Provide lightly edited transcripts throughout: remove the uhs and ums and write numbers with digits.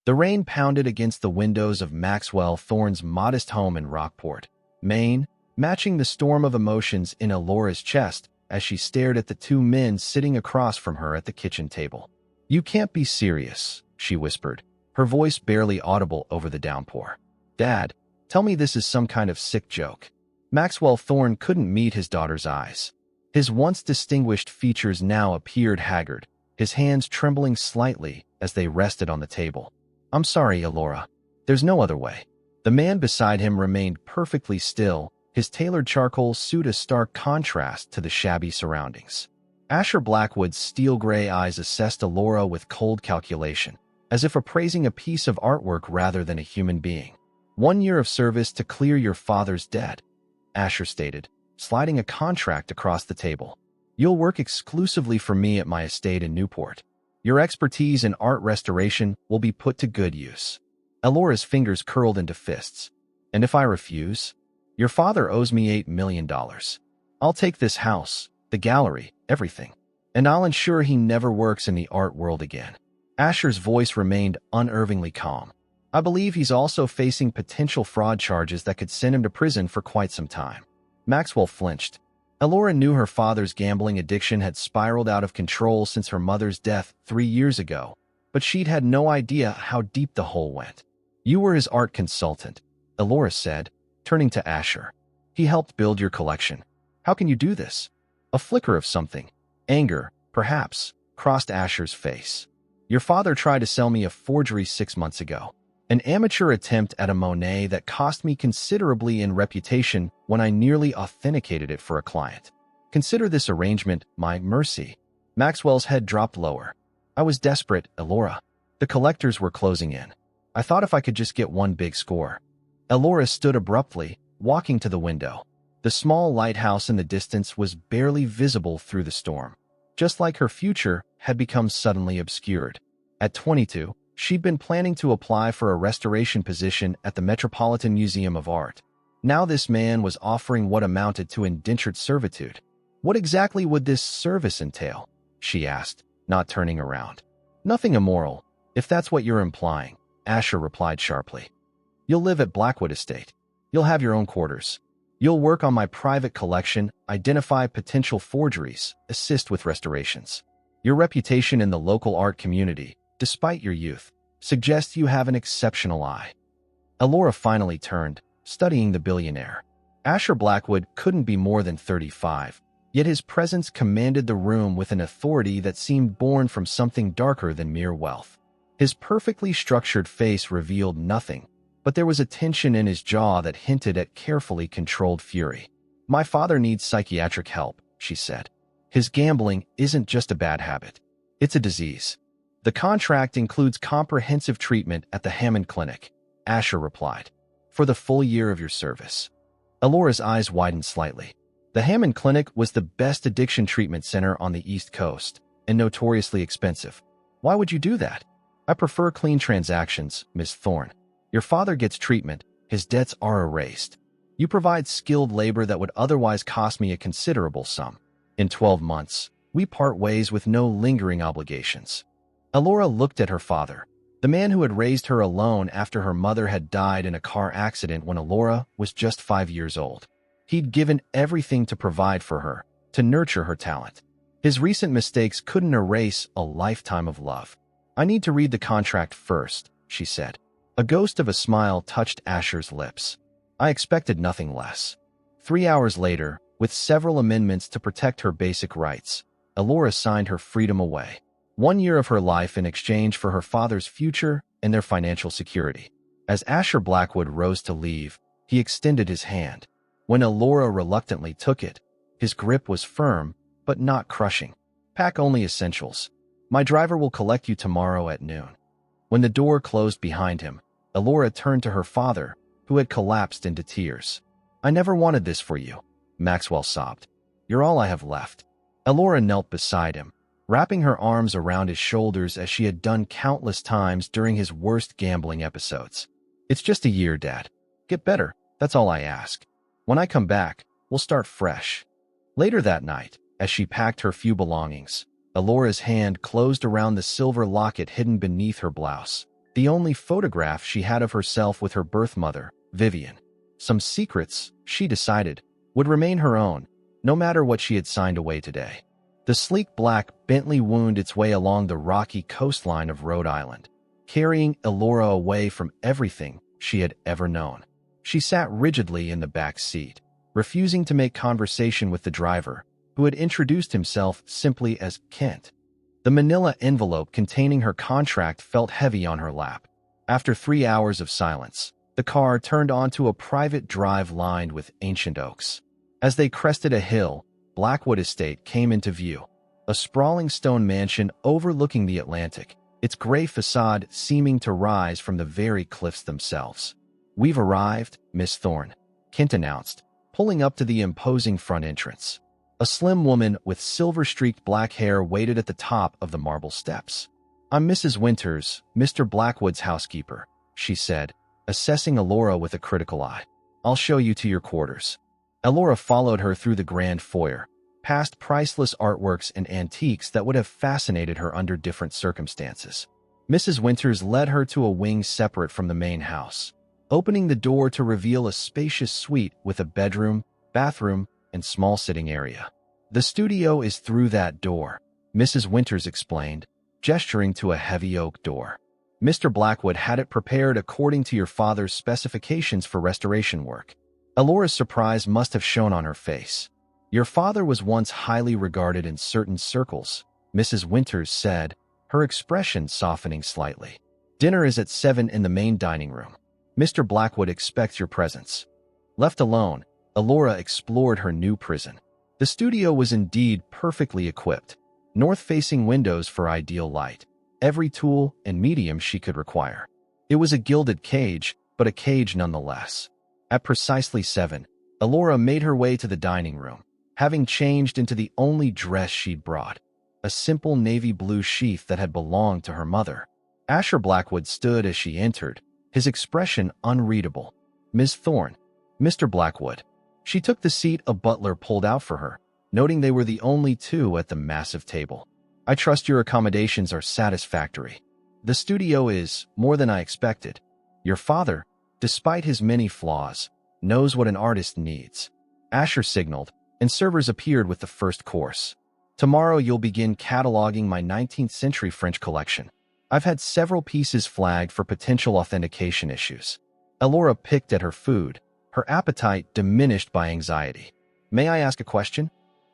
The rain pounded against the windows of Maxwell Thorne's modest home in Rockport, Maine, matching the storm of emotions in Alora's chest as she stared at the two men sitting across from her at the kitchen table. "You can't be serious," she whispered, her voice barely audible over the downpour. "Dad, tell me this is some kind of sick joke." Maxwell Thorne couldn't meet his daughter's eyes. His once distinguished features now appeared haggard, his hands trembling slightly as they rested on the table. "I'm sorry, Alora. There's no other way." The man beside him remained perfectly still, his tailored charcoal suit a stark contrast to the shabby surroundings. Asher Blackwood's steel-gray eyes assessed Alora with cold calculation, as if appraising a piece of artwork rather than a human being. "1 year of service to clear your father's debt," Asher stated, sliding a contract across the table. "You'll work exclusively for me at my estate in Newport. Your expertise in art restoration will be put to good use." Alora's fingers curled into fists. "And if I refuse? Your father owes me $8 million. I'll take this house, the gallery, everything. And I'll ensure he never works in the art world again." Asher's voice remained unervingly calm. "I believe he's also facing potential fraud charges that could send him to prison for quite some time." Maxwell flinched. Alora knew her father's gambling addiction had spiraled out of control since her mother's death 3 years ago, but she'd had no idea how deep the hole went. "You were his art consultant," Alora said, turning to Asher. "He helped build your collection. How can you do this?" A flicker of something, anger, perhaps, crossed Asher's face. "Your father tried to sell me a forgery 6 months ago. An amateur attempt at a Monet that cost me considerably in reputation when I nearly authenticated it for a client. Consider this arrangement my mercy." Maxwell's head dropped lower. "I was desperate, Alora. The collectors were closing in. I thought if I could just get one big score." Alora stood abruptly, walking to the window. The small lighthouse in the distance was barely visible through the storm. Just like her future had become suddenly obscured. At 22, she'd been planning to apply for a restoration position at the Metropolitan Museum of Art. Now this man was offering what amounted to indentured servitude. "What exactly would this service entail?" she asked, not turning around. "Nothing immoral, if that's what you're implying," Asher replied sharply. "You'll live at Blackwood Estate. You'll have your own quarters. You'll work on my private collection, identify potential forgeries, assist with restorations. Your reputation in the local art community, despite your youth, suggests you have an exceptional eye." Alora finally turned, studying the billionaire. Asher Blackwood couldn't be more than 35, yet his presence commanded the room with an authority that seemed born from something darker than mere wealth. His perfectly structured face revealed nothing, but there was a tension in his jaw that hinted at carefully controlled fury. "My father needs psychiatric help," she said. "His gambling isn't just a bad habit. It's a disease." "The contract includes comprehensive treatment at the Hammond Clinic," Asher replied, "for the full year of your service." Alora's eyes widened slightly. The Hammond Clinic was the best addiction treatment center on the East Coast, and notoriously expensive. "Why would you do that?" "I prefer clean transactions, Miss Thorne. Your father gets treatment, his debts are erased. You provide skilled labor that would otherwise cost me a considerable sum. In 12 months, we part ways with no lingering obligations." Alora looked at her father, the man who had raised her alone after her mother had died in a car accident when Alora was just 5 years old. He'd given everything to provide for her, to nurture her talent. His recent mistakes couldn't erase a lifetime of love. "I need to read the contract first," she said. A ghost of a smile touched Asher's lips. "I expected nothing less." 3 hours later, with several amendments to protect her basic rights, Alora signed her freedom away. 1 year of her life in exchange for her father's future and their financial security. As Asher Blackwood rose to leave, he extended his hand. When Alora reluctantly took it, his grip was firm, but not crushing. "Pack only essentials. My driver will collect you tomorrow at noon." When the door closed behind him, Alora turned to her father, who had collapsed into tears. "I never wanted this for you," Maxwell sobbed. "You're all I have left." Alora knelt beside him, wrapping her arms around his shoulders as she had done countless times during his worst gambling episodes. "It's just a year, Dad. Get better, that's all I ask. When I come back, we'll start fresh." Later that night, as she packed her few belongings, Alora's hand closed around the silver locket hidden beneath her blouse. The only photograph she had of herself with her birth mother, Vivian. Some secrets, she decided, would remain her own, no matter what she had signed away today. The sleek black Bentley wound its way along the rocky coastline of Rhode Island, carrying Elora away from everything she had ever known. She sat rigidly in the back seat, refusing to make conversation with the driver, who had introduced himself simply as Kent. The manila envelope containing her contract felt heavy on her lap. After 3 hours of silence, the car turned onto a private drive lined with ancient oaks. As they crested a hill, Blackwood Estate came into view, a sprawling stone mansion overlooking the Atlantic, its gray facade seeming to rise from the very cliffs themselves. "We've arrived, Miss Thorne," Kent announced, pulling up to the imposing front entrance. A slim woman with silver-streaked black hair waited at the top of the marble steps. "I'm Mrs. Winters, Mr. Blackwood's housekeeper," she said, assessing Elora with a critical eye. "I'll show you to your quarters." Elora followed her through the grand foyer, past priceless artworks and antiques that would have fascinated her under different circumstances. Mrs. Winters led her to a wing separate from the main house, opening the door to reveal a spacious suite with a bedroom, bathroom, and small sitting area. "The studio is through that door," Mrs. Winters explained, gesturing to a heavy oak door. "Mr. Blackwood had it prepared according to your father's specifications for restoration work." Elora's surprise must have shown on her face. "Your father was once highly regarded in certain circles," Mrs. Winters said, her expression softening slightly. "Dinner is at 7 in the main dining room. Mr. Blackwood expects your presence." Left alone, Elora explored her new prison. The studio was indeed perfectly equipped, north-facing windows for ideal light, every tool and medium she could require. It was a gilded cage, but a cage nonetheless. At precisely 7, Elora made her way to the dining room, having changed into the only dress she'd brought, a simple navy blue sheath that had belonged to her mother. Asher Blackwood stood as she entered, his expression unreadable. "Miss Thorne, Mr. Blackwood." She took the seat a butler pulled out for her, noting they were the only two at the massive table. "I trust your accommodations are satisfactory. The studio is more than I expected. Your father, despite his many flaws, knows what an artist needs." Asher signaled, and servers appeared with the first course. "Tomorrow you'll begin cataloging my 19th century French collection. I've had several pieces flagged for potential authentication issues." Elora picked at her food, her appetite diminished by anxiety. "May I ask a question?"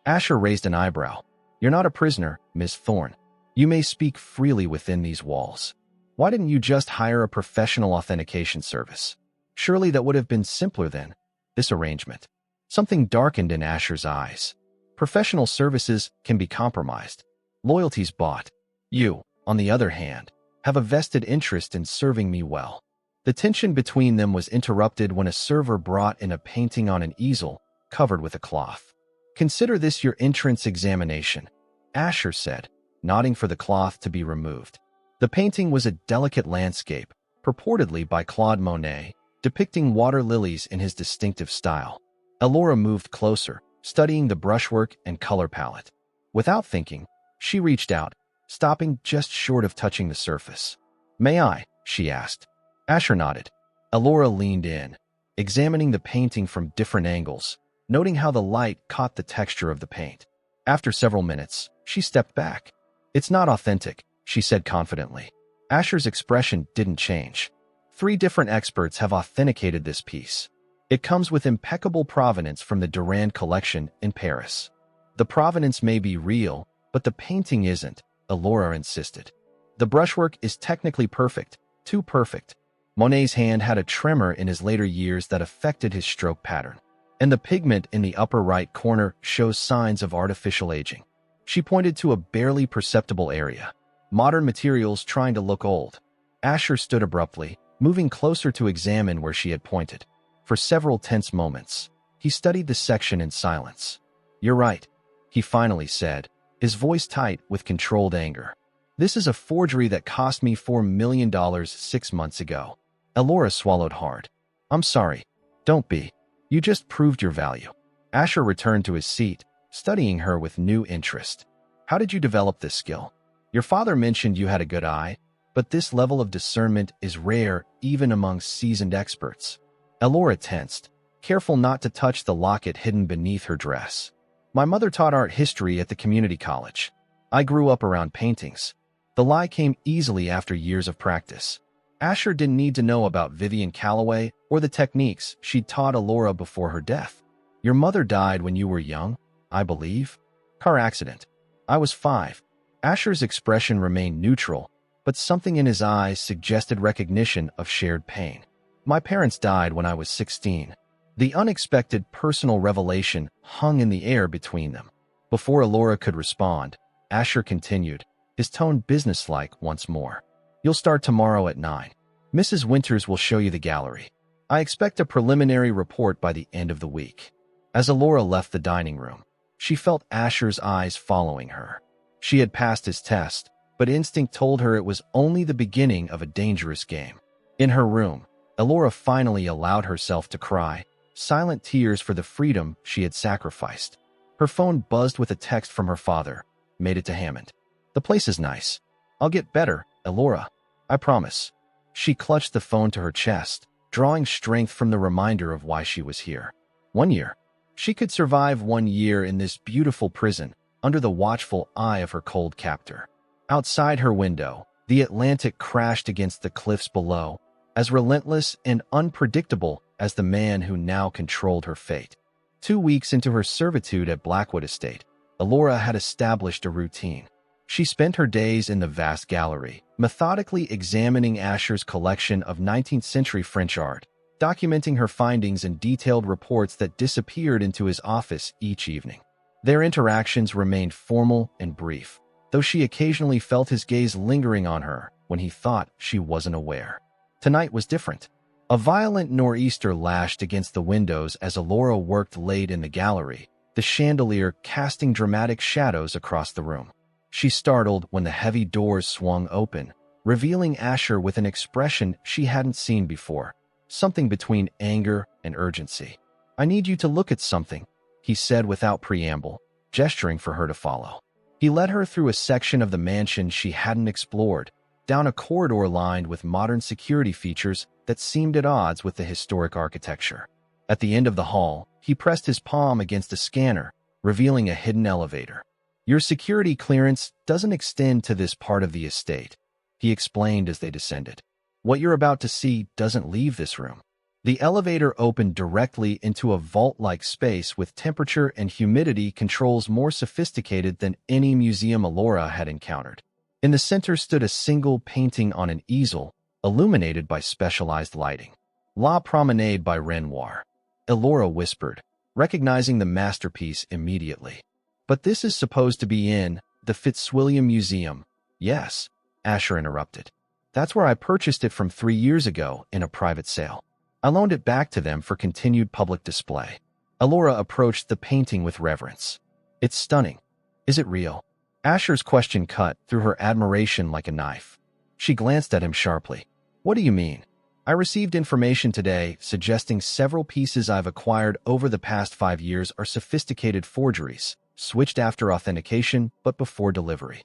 Asher raised an eyebrow. "You're not a prisoner, Miss Thorne. You may speak freely within these walls. Why didn't you just hire a professional authentication service? Surely that would have been simpler than this arrangement." Something darkened in Asher's eyes. "Professional services can be compromised. Loyalty's bought. You, on the other hand, have a vested interest in serving me well." The tension between them was interrupted when a server brought in a painting on an easel covered with a cloth. "Consider this your entrance examination," Asher said, nodding for the cloth to be removed. The painting was a delicate landscape, purportedly by Claude Monet, depicting water lilies in his distinctive style. Elora moved closer, studying the brushwork and color palette. Without thinking, she reached out, stopping just short of touching the surface. "May I?" she asked. Asher nodded. Elora leaned in, examining the painting from different angles, noting how the light caught the texture of the paint. After several minutes, she stepped back. "It's not authentic," she said confidently. Asher's expression didn't change. 3 different experts have authenticated this piece. It comes with impeccable provenance from the Durand collection in Paris. "The provenance may be real, but the painting isn't," Elora insisted. "The brushwork is technically perfect, too perfect." Monet's hand had a tremor in his later years that affected his stroke pattern, and the pigment in the upper right corner shows signs of artificial aging. She pointed to a barely perceptible area. "Modern materials trying to look old." Asher stood abruptly, moving closer to examine where she had pointed. For several tense moments, he studied the section in silence. "You're right," he finally said, his voice tight with controlled anger. "This is a forgery that cost me $4 million 6 months ago." Elora swallowed hard. "I'm sorry. Don't be. You just proved your value." Asher returned to his seat, studying her with new interest. "How did you develop this skill? Your father mentioned you had a good eye." but this level of discernment is rare even among seasoned experts. Elora tensed, careful not to touch the locket hidden beneath her dress. My mother taught art history at the community college. I grew up around paintings. The lie came easily after years of practice. Asher didn't need to know about Vivian Calloway or the techniques she'd taught Elora before her death. Your mother died when you were young, I believe? Car accident. I was 5. Asher's expression remained neutral, but something in his eyes suggested recognition of shared pain. My parents died when I was 16. The unexpected personal revelation hung in the air between them. Before Elora could respond, Asher continued, his tone businesslike once more. You'll start tomorrow at 9. Mrs. Winters will show you the gallery. I expect a preliminary report by the end of the week. As Elora left the dining room, she felt Asher's eyes following her. She had passed his test, but instinct told her it was only the beginning of a dangerous game. In her room, Elora finally allowed herself to cry, silent tears for the freedom she had sacrificed. Her phone buzzed with a text from her father. Made it to Hammond. The place is nice. I'll get better, Elora. I promise. She clutched the phone to her chest, drawing strength from the reminder of why she was here. 1 year. She could survive 1 year in this beautiful prison, under the watchful eye of her cold captor. Outside her window, the Atlantic crashed against the cliffs below, as relentless and unpredictable as the man who now controlled her fate. 2 weeks into her servitude at Blackwood Estate, Elora had established a routine. She spent her days in the vast gallery, methodically examining Asher's collection of 19th-century French art, documenting her findings in detailed reports that disappeared into his office each evening. Their interactions remained formal and brief, though she occasionally felt his gaze lingering on her when he thought she wasn't aware. Tonight was different. A violent nor'easter lashed against the windows as Elora worked late in the gallery, the chandelier casting dramatic shadows across the room. She startled when the heavy doors swung open, revealing Asher with an expression she hadn't seen before, something between anger and urgency. I need you to look at something, he said without preamble, gesturing for her to follow. He led her through a section of the mansion she hadn't explored, down a corridor lined with modern security features that seemed at odds with the historic architecture. At the end of the hall, he pressed his palm against a scanner, revealing a hidden elevator. Your security clearance doesn't extend to this part of the estate, he explained as they descended. What you're about to see doesn't leave this room. The elevator opened directly into a vault-like space with temperature and humidity controls more sophisticated than any museum Elora had encountered. In the center stood a single painting on an easel, illuminated by specialized lighting. La Promenade by Renoir. Elora whispered, recognizing the masterpiece immediately. But this is supposed to be in the Fitzwilliam Museum. Yes, Asher interrupted. That's where I purchased it from 3 years ago in a private sale. I loaned it back to them for continued public display. Elora approached the painting with reverence. It's stunning. Is it real? Asher's question cut through her admiration like a knife. She glanced at him sharply. What do you mean? I received information today suggesting several pieces I've acquired over the past 5 years are sophisticated forgeries, switched after authentication but before delivery.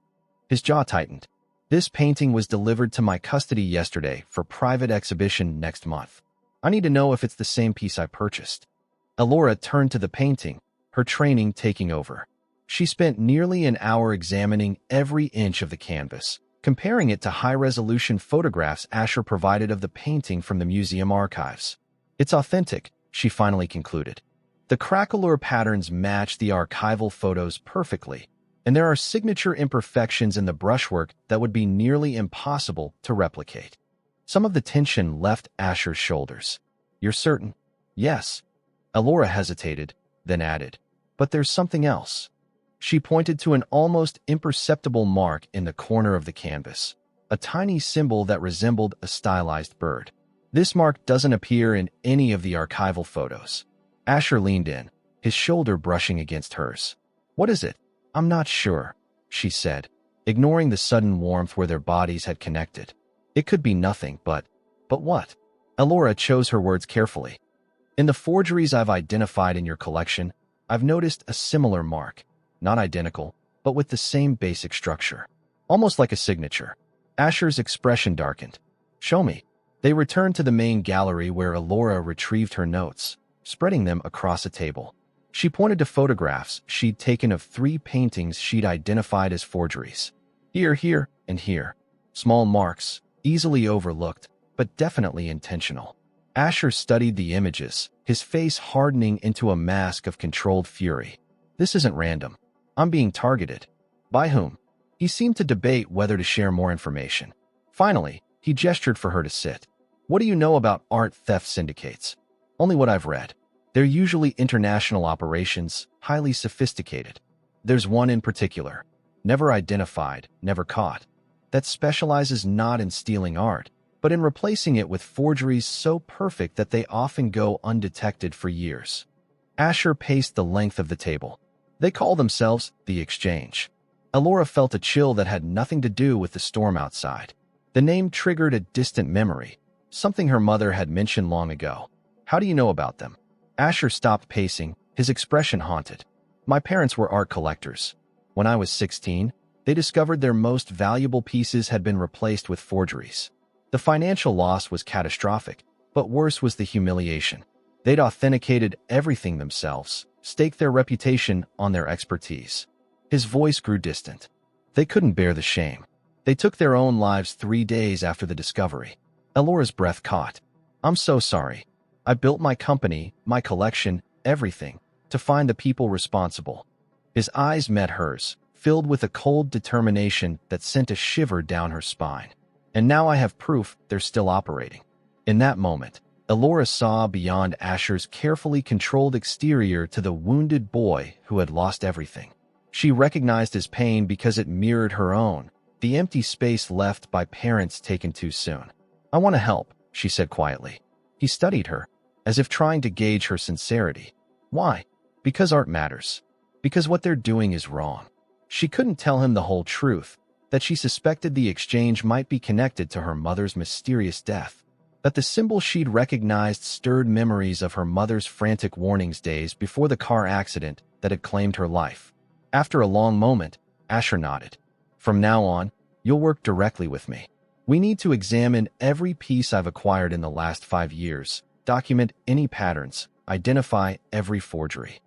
His jaw tightened. This painting was delivered to my custody yesterday for private exhibition next month. I need to know if it's the same piece I purchased. Elora turned to the painting, her training taking over. She spent nearly an hour examining every inch of the canvas, comparing it to high-resolution photographs Asher provided of the painting from the museum archives. It's authentic, she finally concluded. The craquelure patterns match the archival photos perfectly, and there are signature imperfections in the brushwork that would be nearly impossible to replicate. Some of the tension left Asher's shoulders. You're certain? Yes. Elora hesitated, then added, but there's something else. She pointed to an almost imperceptible mark in the corner of the canvas, a tiny symbol that resembled a stylized bird. This mark doesn't appear in any of the archival photos. Asher leaned in, his shoulder brushing against hers. What is it? I'm not sure, she said, ignoring the sudden warmth where their bodies had connected. It could be nothing, but what? Elora chose her words carefully. In the forgeries I've identified in your collection, I've noticed a similar mark, not identical, but with the same basic structure, almost like a signature. Asher's expression darkened. Show me. They returned to the main gallery where Elora retrieved her notes, spreading them across a table. She pointed to photographs she'd taken of 3 paintings she'd identified as forgeries. Here, here, and here. Small marks, easily overlooked, but definitely intentional. Asher studied the images, his face hardening into a mask of controlled fury. This isn't random. I'm being targeted. By whom? He seemed to debate whether to share more information. Finally, he gestured for her to sit. What do you know about art theft syndicates? Only what I've read. They're usually international operations, highly sophisticated. There's one in particular, never identified, never caught, that specializes not in stealing art, but in replacing it with forgeries so perfect that they often go undetected for years. Asher paced the length of the table. They call themselves the Exchange. Elora felt a chill that had nothing to do with the storm outside. The name triggered a distant memory, something her mother had mentioned long ago. How do you know about them? Asher stopped pacing, his expression haunted. My parents were art collectors. When I was 16, they discovered their most valuable pieces had been replaced with forgeries. The financial loss was catastrophic, but worse was the humiliation. They'd authenticated everything themselves, staked their reputation on their expertise. His voice grew distant. They couldn't bear the shame. They took their own lives 3 days after the discovery. Elora's breath caught. I'm so sorry. I built my company, my collection, everything, to find the people responsible. His eyes met hers, filled with a cold determination that sent a shiver down her spine. And now I have proof they're still operating. In that moment, Elora saw beyond Asher's carefully controlled exterior to the wounded boy who had lost everything. She recognized his pain because it mirrored her own, the empty space left by parents taken too soon. I want to help, she said quietly. He studied her, as if trying to gauge her sincerity. Why? Because art matters. Because what they're doing is wrong. She couldn't tell him the whole truth, that she suspected the exchange might be connected to her mother's mysterious death, that the symbol she'd recognized stirred memories of her mother's frantic warnings days before the car accident that had claimed her life. After a long moment, Asher nodded. From now on, you'll work directly with me. We need to examine every piece I've acquired in the last 5 years, document any patterns, identify every forgery.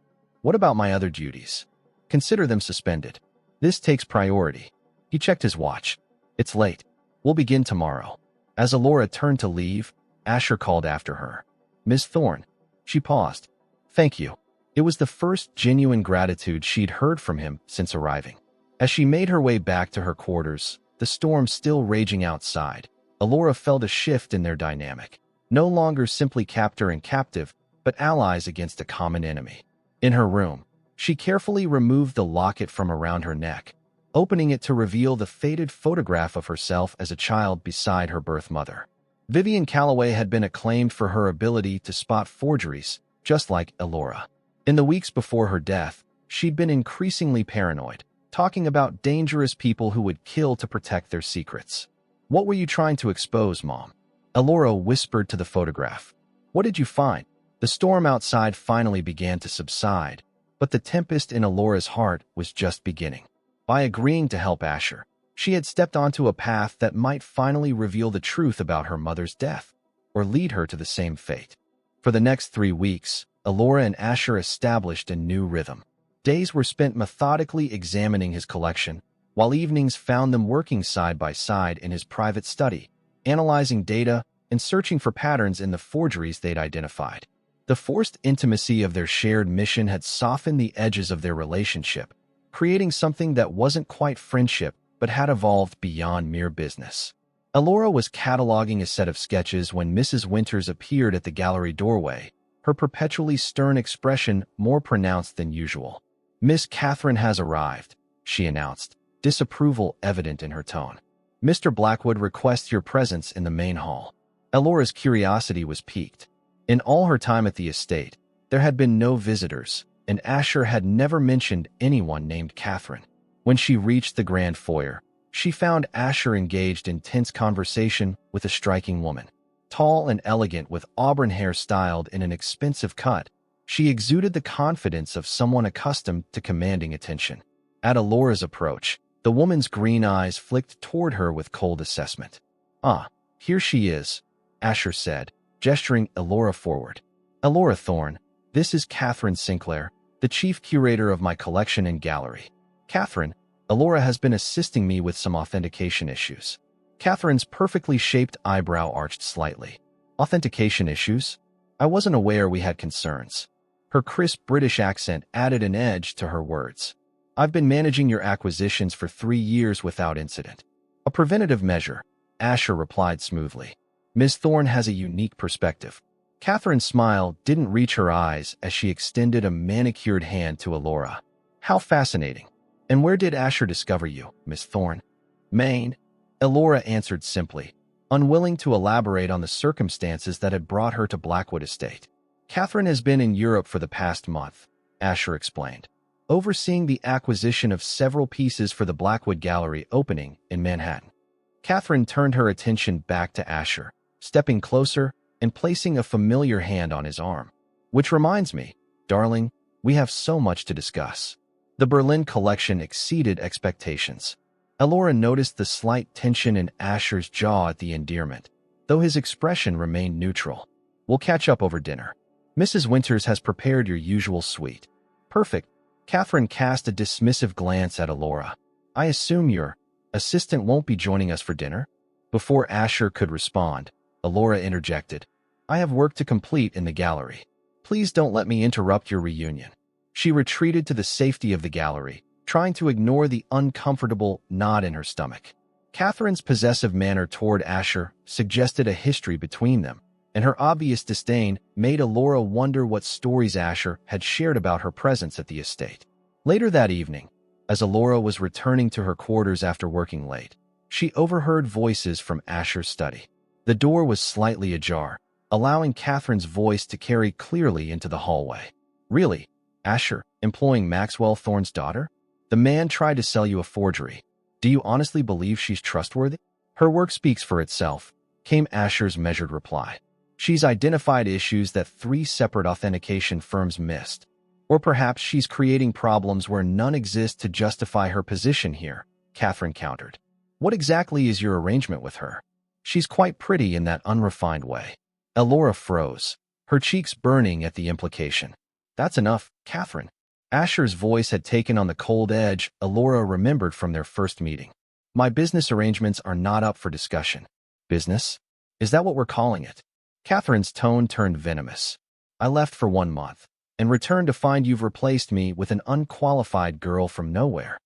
What about my other duties? Consider them suspended. This takes priority. He checked his watch. It's late. We'll begin tomorrow. As Elora turned to leave, Asher called after her. Miss Thorne. She paused. Thank you. It was the first genuine gratitude she'd heard from him since arriving. As she made her way back to her quarters, the storm still raging outside, Elora felt a shift in their dynamic. No longer simply captor and captive, but allies against a common enemy. In her room, she carefully removed the locket from around her neck, opening it to reveal the faded photograph of herself as a child beside her birth mother. Vivian Calloway had been acclaimed for her ability to spot forgeries, just like Elora. In the weeks before her death, she'd been increasingly paranoid, talking about dangerous people who would kill to protect their secrets. What were you trying to expose, Mom? Elora whispered to the photograph. What did you find? The storm outside finally began to subside, but the tempest in Elora's heart was just beginning. By agreeing to help Asher, she had stepped onto a path that might finally reveal the truth about her mother's death, or lead her to the same fate. For the next 3 weeks, Elora and Asher established a new rhythm. Days were spent methodically examining his collection, while evenings found them working side by side in his private study, analyzing data and searching for patterns in the forgeries they'd identified. The forced intimacy of their shared mission had softened the edges of their relationship, creating something that wasn't quite friendship but had evolved beyond mere business. Elora was cataloging a set of sketches when Mrs. Winters appeared at the gallery doorway, her perpetually stern expression more pronounced than usual. Miss Catherine has arrived, she announced, disapproval evident in her tone. Mr. Blackwood requests your presence in the main hall. Elora's curiosity was piqued. In all her time at the estate, there had been no visitors, and Asher had never mentioned anyone named Catherine. When she reached the grand foyer, she found Asher engaged in tense conversation with a striking woman. Tall and elegant with auburn hair styled in an expensive cut, she exuded the confidence of someone accustomed to commanding attention. At Elora's approach, The woman's green eyes flicked toward her with cold assessment. "Ah, here she is," Asher said, gesturing Elora forward. "Elora Thorne, this is Catherine Sinclair, the chief curator of my collection and gallery. Catherine, Elora has been assisting me with some authentication issues." Catherine's perfectly shaped eyebrow arched slightly. "Authentication issues? I wasn't aware we had concerns." Her crisp British accent added an edge to her words. "I've been managing your acquisitions for 3 years without incident." "A preventative measure," Asher replied smoothly. "Ms. Thorne has a unique perspective." Catherine's smile didn't reach her eyes as she extended a manicured hand to Elora. "How fascinating. And where did Asher discover you, Miss Thorne?" "Maine," Elora answered simply, unwilling to elaborate on the circumstances that had brought her to Blackwood Estate. "Catherine has been in Europe for the past month," Asher explained, overseeing the acquisition of several pieces for the Blackwood Gallery opening in Manhattan. Catherine turned her attention back to Asher, stepping closer and placing a familiar hand on his arm. "Which reminds me, darling, we have so much to discuss." The Berlin collection exceeded expectations. Elora noticed the slight tension in Asher's jaw at the endearment, though his expression remained neutral. "We'll catch up over dinner. Mrs. Winters has prepared your usual suite." "Perfect." Catherine cast a dismissive glance at Elora. "I assume your assistant won't be joining us for dinner?" Before Asher could respond, Elora interjected. "I have work to complete in the gallery. Please don't let me interrupt your reunion." She retreated to the safety of the gallery, trying to ignore the uncomfortable knot in her stomach. Catherine's possessive manner toward Asher suggested a history between them, and her obvious disdain made Elora wonder what stories Asher had shared about her presence at the estate. Later that evening, as Elora was returning to her quarters after working late, she overheard voices from Asher's study. The door was slightly ajar, allowing Catherine's voice to carry clearly into the hallway. "Really? Asher, employing Maxwell Thorne's daughter? The man tried to sell you a forgery. Do you honestly believe she's trustworthy?" "Her work speaks for itself," came Asher's measured reply. "She's identified issues that 3 separate authentication firms missed. Or perhaps she's creating problems where none exist to justify her position here," Catherine countered. "What exactly is your arrangement with her?" "She's quite pretty in that unrefined way." Elora froze, her cheeks burning at the implication. "That's enough, Catherine." Asher's voice had taken on the cold edge Elora remembered from their first meeting. "My business arrangements are not up for discussion." "Business? Is that what we're calling it?" Catherine's tone turned venomous. "I left for 1 month, and returned to find you've replaced me with an unqualified girl from nowhere."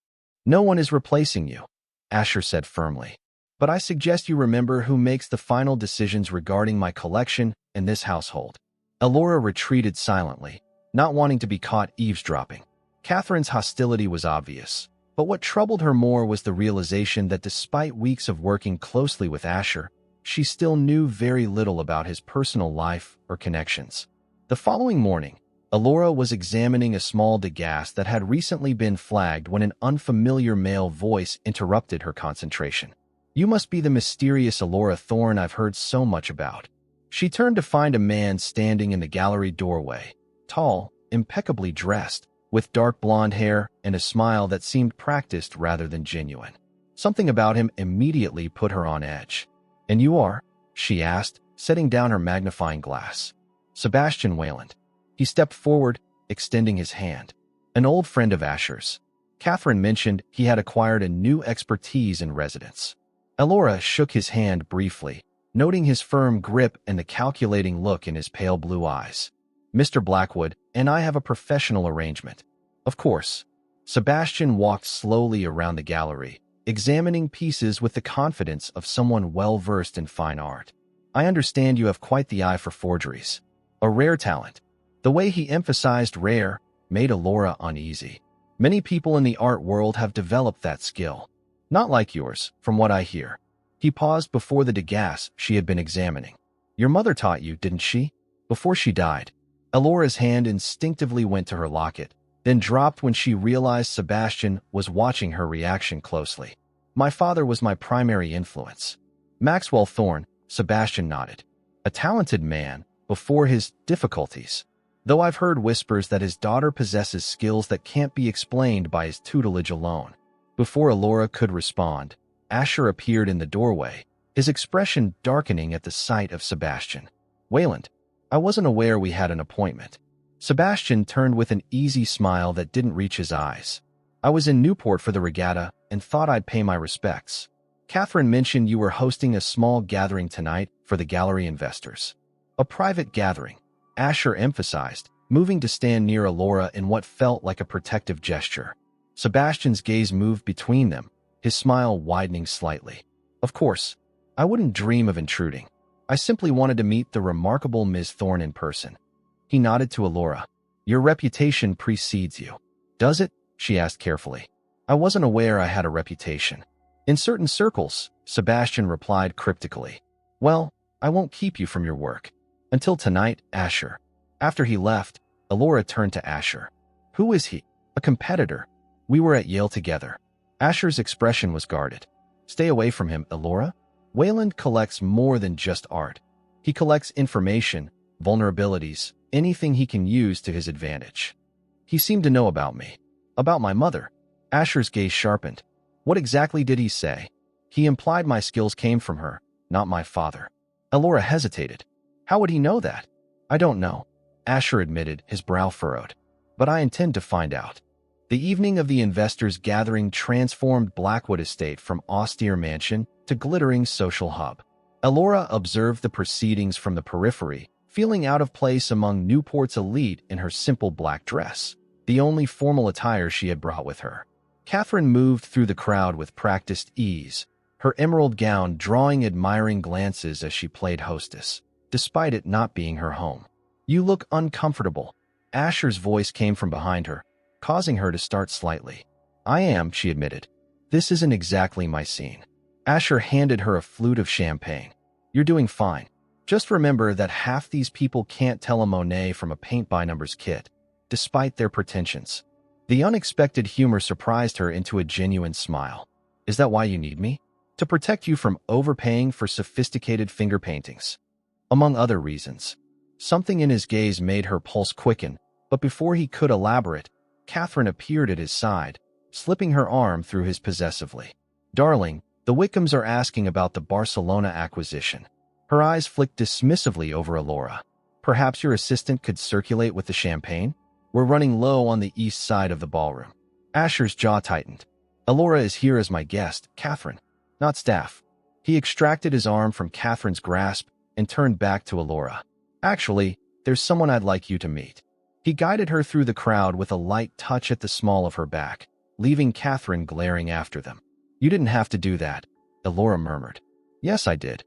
"No one is replacing you," Asher said firmly. "But I suggest you remember who makes the final decisions regarding my collection in this household." Elora retreated silently, not wanting to be caught eavesdropping. Catherine's hostility was obvious, but what troubled her more was the realization that despite weeks of working closely with Asher, she still knew very little about his personal life or connections. The following morning, Elora was examining a small degas that had recently been flagged when an unfamiliar male voice interrupted her concentration. "You must be the mysterious Elora Thorne I've heard so much about." She turned to find a man standing in the gallery doorway, tall, impeccably dressed, with dark blonde hair and a smile that seemed practiced rather than genuine. Something about him immediately put her on edge. "And you are?" she asked, setting down her magnifying glass. "Sebastian Wayland." He stepped forward, extending his hand. "An old friend of Asher's." Catherine mentioned he had acquired a new expertise in residence. Elora shook his hand briefly, noting his firm grip and the calculating look in his pale blue eyes. "Mr. Blackwood and I have a professional arrangement." "Of course." Sebastian walked slowly around the gallery, examining pieces with the confidence of someone well-versed in fine art. "I understand you have quite the eye for forgeries. A rare talent." The way he emphasized rare made Elora uneasy. "Many people in the art world have developed that skill. Not like yours, from what I hear." He paused before the degas she had been examining. "Your mother taught you, didn't she? Before she died." Elora's hand instinctively went to her locket, then dropped when she realized Sebastian was watching her reaction closely. "My father was my primary influence." "Maxwell Thorne," Sebastian nodded. "A talented man before his difficulties. Though I've heard whispers that his daughter possesses skills that can't be explained by his tutelage alone." Before Alora could respond, Asher appeared in the doorway, his expression darkening at the sight of Sebastian. "Wayland, I wasn't aware we had an appointment." Sebastian turned with an easy smile that didn't reach his eyes. "I was in Newport for the regatta and thought I'd pay my respects. Catherine mentioned you were hosting a small gathering tonight for the gallery investors." "A private gathering," Asher emphasized, moving to stand near Alora in what felt like a protective gesture. Sebastian's gaze moved between them, his smile widening slightly. "Of course, I wouldn't dream of intruding. I simply wanted to meet the remarkable Ms. Thorne in person." He nodded to Alora. "Your reputation precedes you." "Does it?" she asked carefully. "I wasn't aware I had a reputation." "In certain circles," Sebastian replied cryptically. "Well, I won't keep you from your work. Until tonight, Asher." After he left, Alora turned to Asher. "Who is he?" "A competitor. We were at Yale together." Asher's expression was guarded. "Stay away from him, Alora. Wayland collects more than just art. He collects information, vulnerabilities, anything he can use to his advantage." "He seemed to know about me." "About my mother?" Asher's gaze sharpened. "What exactly did he say?" "He implied my skills came from her, not my father." Alora hesitated. "How would he know that?" "I don't know," Asher admitted, his brow furrowed. "But I intend to find out." The evening of the investors' gathering transformed Blackwood Estate from austere mansion to glittering social hub. Alora observed the proceedings from the periphery, feeling out of place among Newport's elite in her simple black dress, the only formal attire she had brought with her. Catherine moved through the crowd with practiced ease, her emerald gown drawing admiring glances as she played hostess, despite it not being her home. "You look uncomfortable." Asher's voice came from behind her, causing her to start slightly. "I am," she admitted. "This isn't exactly my scene." Asher handed her a flute of champagne. "You're doing fine. Just remember that half these people can't tell a Monet from a paint-by-numbers kit, despite their pretensions." The unexpected humor surprised her into a genuine smile. "Is that why you need me?" "To protect you from overpaying for sophisticated finger paintings." "Among other reasons." Something in his gaze made her pulse quicken, but before he could elaborate, Catherine appeared at his side, slipping her arm through his possessively. "Darling, the Wickhams are asking about the Barcelona acquisition." Her eyes flicked dismissively over Alora. "Perhaps your assistant could circulate with the champagne? We're running low on the east side of the ballroom." Asher's jaw tightened. "Alora is here as my guest, Catherine, not staff." He extracted his arm from Catherine's grasp and turned back to Alora. "Actually, there's someone I'd like you to meet." He guided her through the crowd with a light touch at the small of her back, leaving Catherine glaring after them. "You didn't have to do that," Alora murmured. "Yes, I did."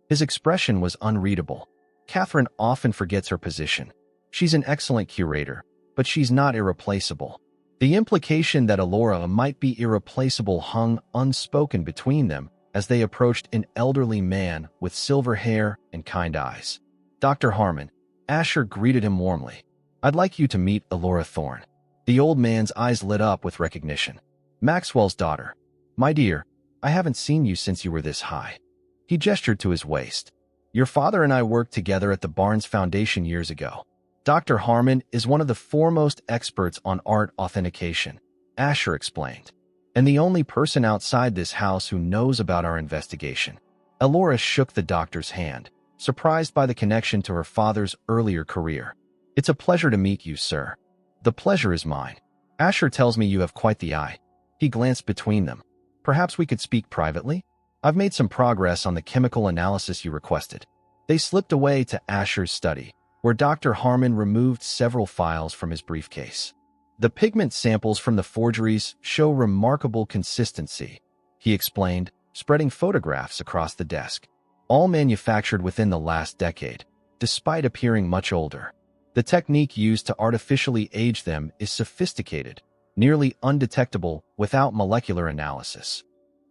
His expression was unreadable. Catherine often forgets her position. She's an excellent curator, but she's not irreplaceable. The implication that Alora might be irreplaceable hung unspoken between them as they approached an elderly man with silver hair and kind eyes. "Dr. Harmon," Asher greeted him warmly. "I'd like you to meet Alora Thorne." The old man's eyes lit up with recognition. "Maxwell's daughter. My dear, I haven't seen you since you were this high." He gestured to his waist. "Your father and I worked together at the Barnes Foundation years ago." "Dr. Harmon is one of the foremost experts on art authentication," Asher explained, "and the only person outside this house who knows about our investigation." Alora shook the doctor's hand, surprised by the connection to her father's earlier career. "It's a pleasure to meet you, sir." "The pleasure is mine. Asher tells me you have quite the eye." He glanced between them. "Perhaps we could speak privately? I've made some progress on the chemical analysis you requested." They slipped away to Asher's study, where Dr. Harmon removed several files from his briefcase. "The pigment samples from the forgeries show remarkable consistency," he explained, spreading photographs across the desk. "All manufactured within the last decade, despite appearing much older. The technique used to artificially age them is sophisticated, nearly undetectable without molecular analysis."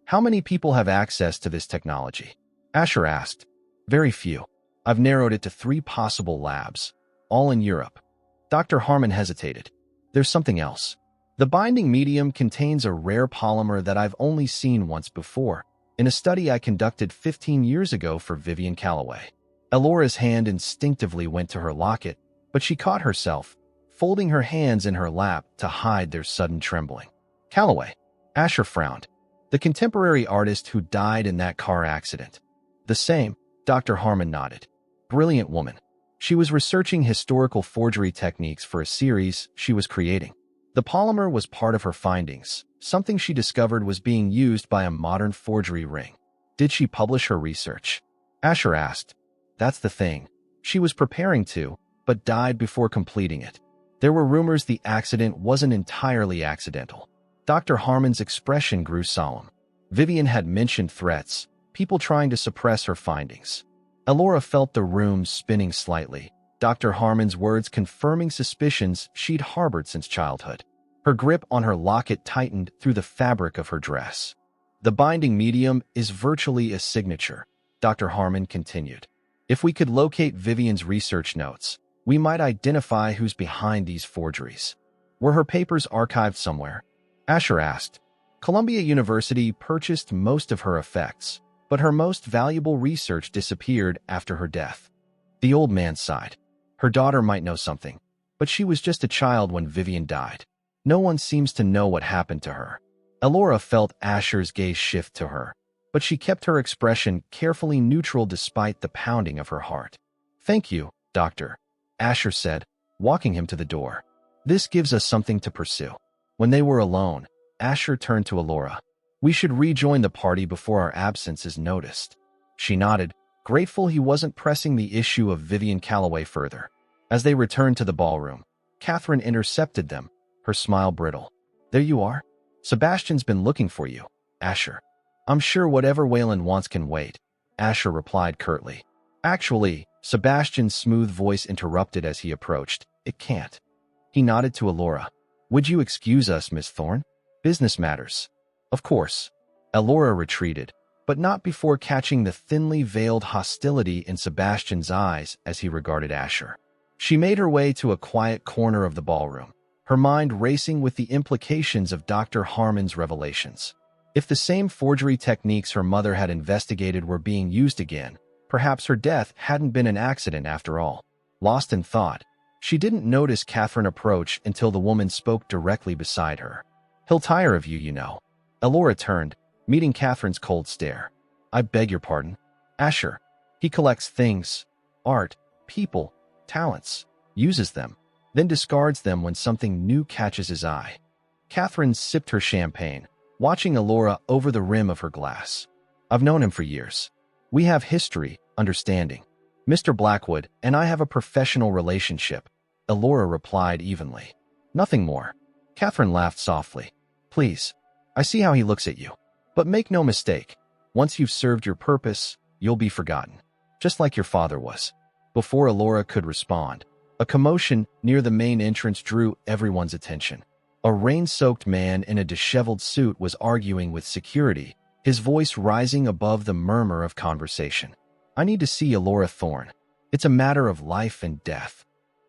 "How many people have access to this technology?" Asher asked. "Very few. I've narrowed it to 3 possible labs, all in Europe." Dr. Harmon hesitated. "There's something else. The binding medium contains a rare polymer that I've only seen once before, in a study I conducted 15 years ago for Vivian Calloway." Alora's hand instinctively went to her locket, but she caught herself, folding her hands in her lap to hide their sudden trembling. "Calloway?" Asher frowned. The contemporary artist who died in that car accident. The same, Dr. Harmon nodded. Brilliant woman. She was researching historical forgery techniques for a series she was creating. The polymer was part of her findings, something she discovered was being used by a modern forgery ring. Did she publish her research? Asher asked. That's the thing. She was preparing to, but died before completing it. There were rumors the accident wasn't entirely accidental. Dr. Harmon's expression grew solemn. Vivian had mentioned threats, people trying to suppress her findings. Elora felt the room spinning slightly, Dr. Harmon's words confirming suspicions she'd harbored since childhood. Her grip on her locket tightened through the fabric of her dress. The binding medium is virtually a signature, Dr. Harmon continued. If we could locate Vivian's research notes, we might identify who's behind these forgeries. Were her papers archived somewhere? Asher asked. Columbia University purchased most of her effects, but her most valuable research disappeared after her death. The old man sighed. Her daughter might know something, but she was just a child when Vivian died. No one seems to know what happened to her. Elora felt Asher's gaze shift to her, but she kept her expression carefully neutral despite the pounding of her heart. Thank you, Doctor, Asher said, walking him to the door. This gives us something to pursue. When they were alone, Asher turned to Elora. We should rejoin the party before our absence is noticed. She nodded, grateful he wasn't pressing the issue of Vivian Calloway further. As they returned to the ballroom, Catherine intercepted them, her smile brittle. There you are. Sebastian's been looking for you, Asher. I'm sure whatever Wayland wants can wait, Asher replied curtly. Actually, Sebastian's smooth voice interrupted as he approached. It can't. He nodded to Elora. Would you excuse us, Miss Thorne? Business matters. Of course. Elora retreated, but not before catching the thinly veiled hostility in Sebastian's eyes as he regarded Asher. She made her way to a quiet corner of the ballroom, her mind racing with the implications of Dr. Harmon's revelations. If the same forgery techniques her mother had investigated were being used again, perhaps her death hadn't been an accident after all. Lost in thought, she didn't notice Catherine approach until the woman spoke directly beside her. He'll tire of you, you know. Elora turned, meeting Catherine's cold stare. I beg your pardon. Asher. He collects things, art, people, talents, uses them, then discards them when something new catches his eye. Catherine sipped her champagne, watching Elora over the rim of her glass. I've known him for years. We have history, understanding. Mr. Blackwood and I have a professional relationship, Elora replied evenly. Nothing more. Catherine laughed softly. Please, I see how he looks at you. But make no mistake, once you've served your purpose, you'll be forgotten. Just like your father was. Before Elora could respond, a commotion near the main entrance drew everyone's attention. A rain-soaked man in a disheveled suit was arguing with security, his voice rising above the murmur of conversation. I need to see Elora Thorne. It's a matter of life and death.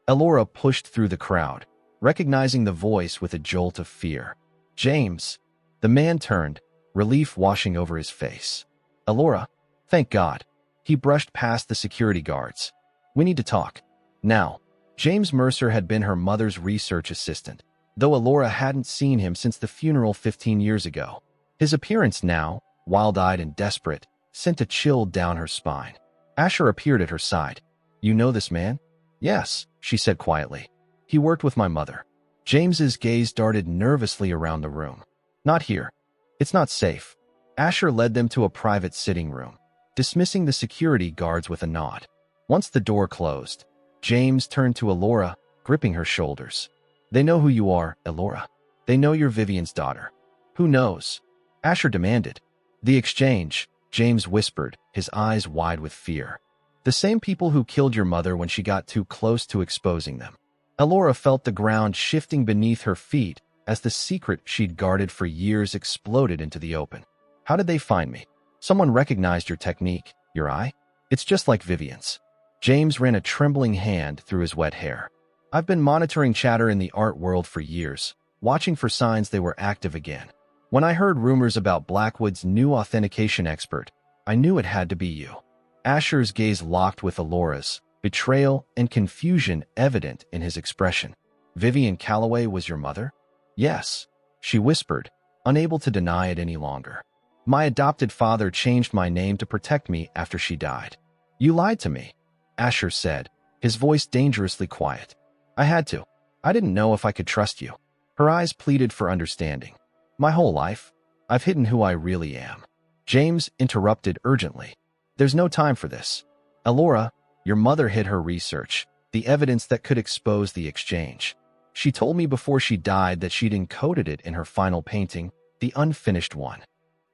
Elora pushed through the crowd, recognizing the voice with a jolt of fear. James. The man turned, relief washing over his face. Elora, thank God. He brushed past the security guards. We need to talk. Now. James Mercer had been her mother's research assistant, though Elora hadn't seen him since the funeral 15 years ago. His appearance now, wild-eyed and desperate, sent a chill down her spine. Asher appeared at her side. You know this man? Yes, she said quietly. He worked with my mother. James's gaze darted nervously around the room. Not here. It's not safe. Asher led them to a private sitting room, dismissing the security guards with a nod. Once the door closed, James turned to Elora, gripping her shoulders. They know who you are, Elora. They know you're Vivian's daughter. Who knows? Asher demanded. The exchange, James whispered, his eyes wide with fear. The same people who killed your mother when she got too close to exposing them. Elora felt the ground shifting beneath her feet as the secret she'd guarded for years exploded into the open. How did they find me? Someone recognized your technique, your eye? It's just like Vivian's. James ran a trembling hand through his wet hair. I've been monitoring chatter in the art world for years, watching for signs they were active again. When I heard rumors about Blackwood's new authentication expert, I knew it had to be you. Asher's gaze locked with Elora's, betrayal and confusion evident in his expression. Vivian Calloway was your mother? Yes, she whispered, unable to deny it any longer. My adopted father changed my name to protect me after she died. You lied to me, Asher said, his voice dangerously quiet. I had to. I didn't know if I could trust you. Her eyes pleaded for understanding. My whole life, I've hidden who I really am. James interrupted urgently. There's no time for this. Elora, your mother hid her research, the evidence that could expose the exchange. She told me before she died that she'd encoded it in her final painting, the unfinished one.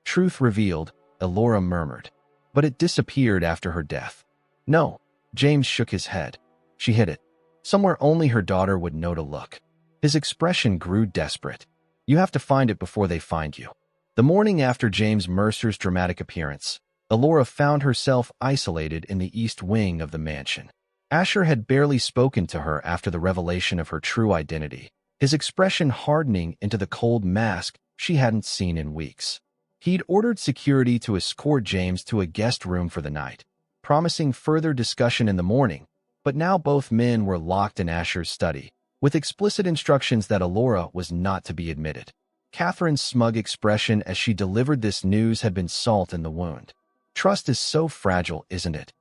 Truth revealed, Elora murmured. But it disappeared after her death. No, James shook his head. She hid it. Somewhere only her daughter would know to look. His expression grew desperate. You have to find it before they find you. The morning after James Mercer's dramatic appearance, Elora found herself isolated in the east wing of the mansion. Asher had barely spoken to her after the revelation of her true identity, his expression hardening into the cold mask she hadn't seen in weeks. He'd ordered security to escort James to a guest room for the night, promising further discussion in the morning, but now both men were locked in Asher's study, with explicit instructions that Elora was not to be admitted. Catherine's smug expression as she delivered this news had been salt in the wound. Trust is so fragile, isn't it?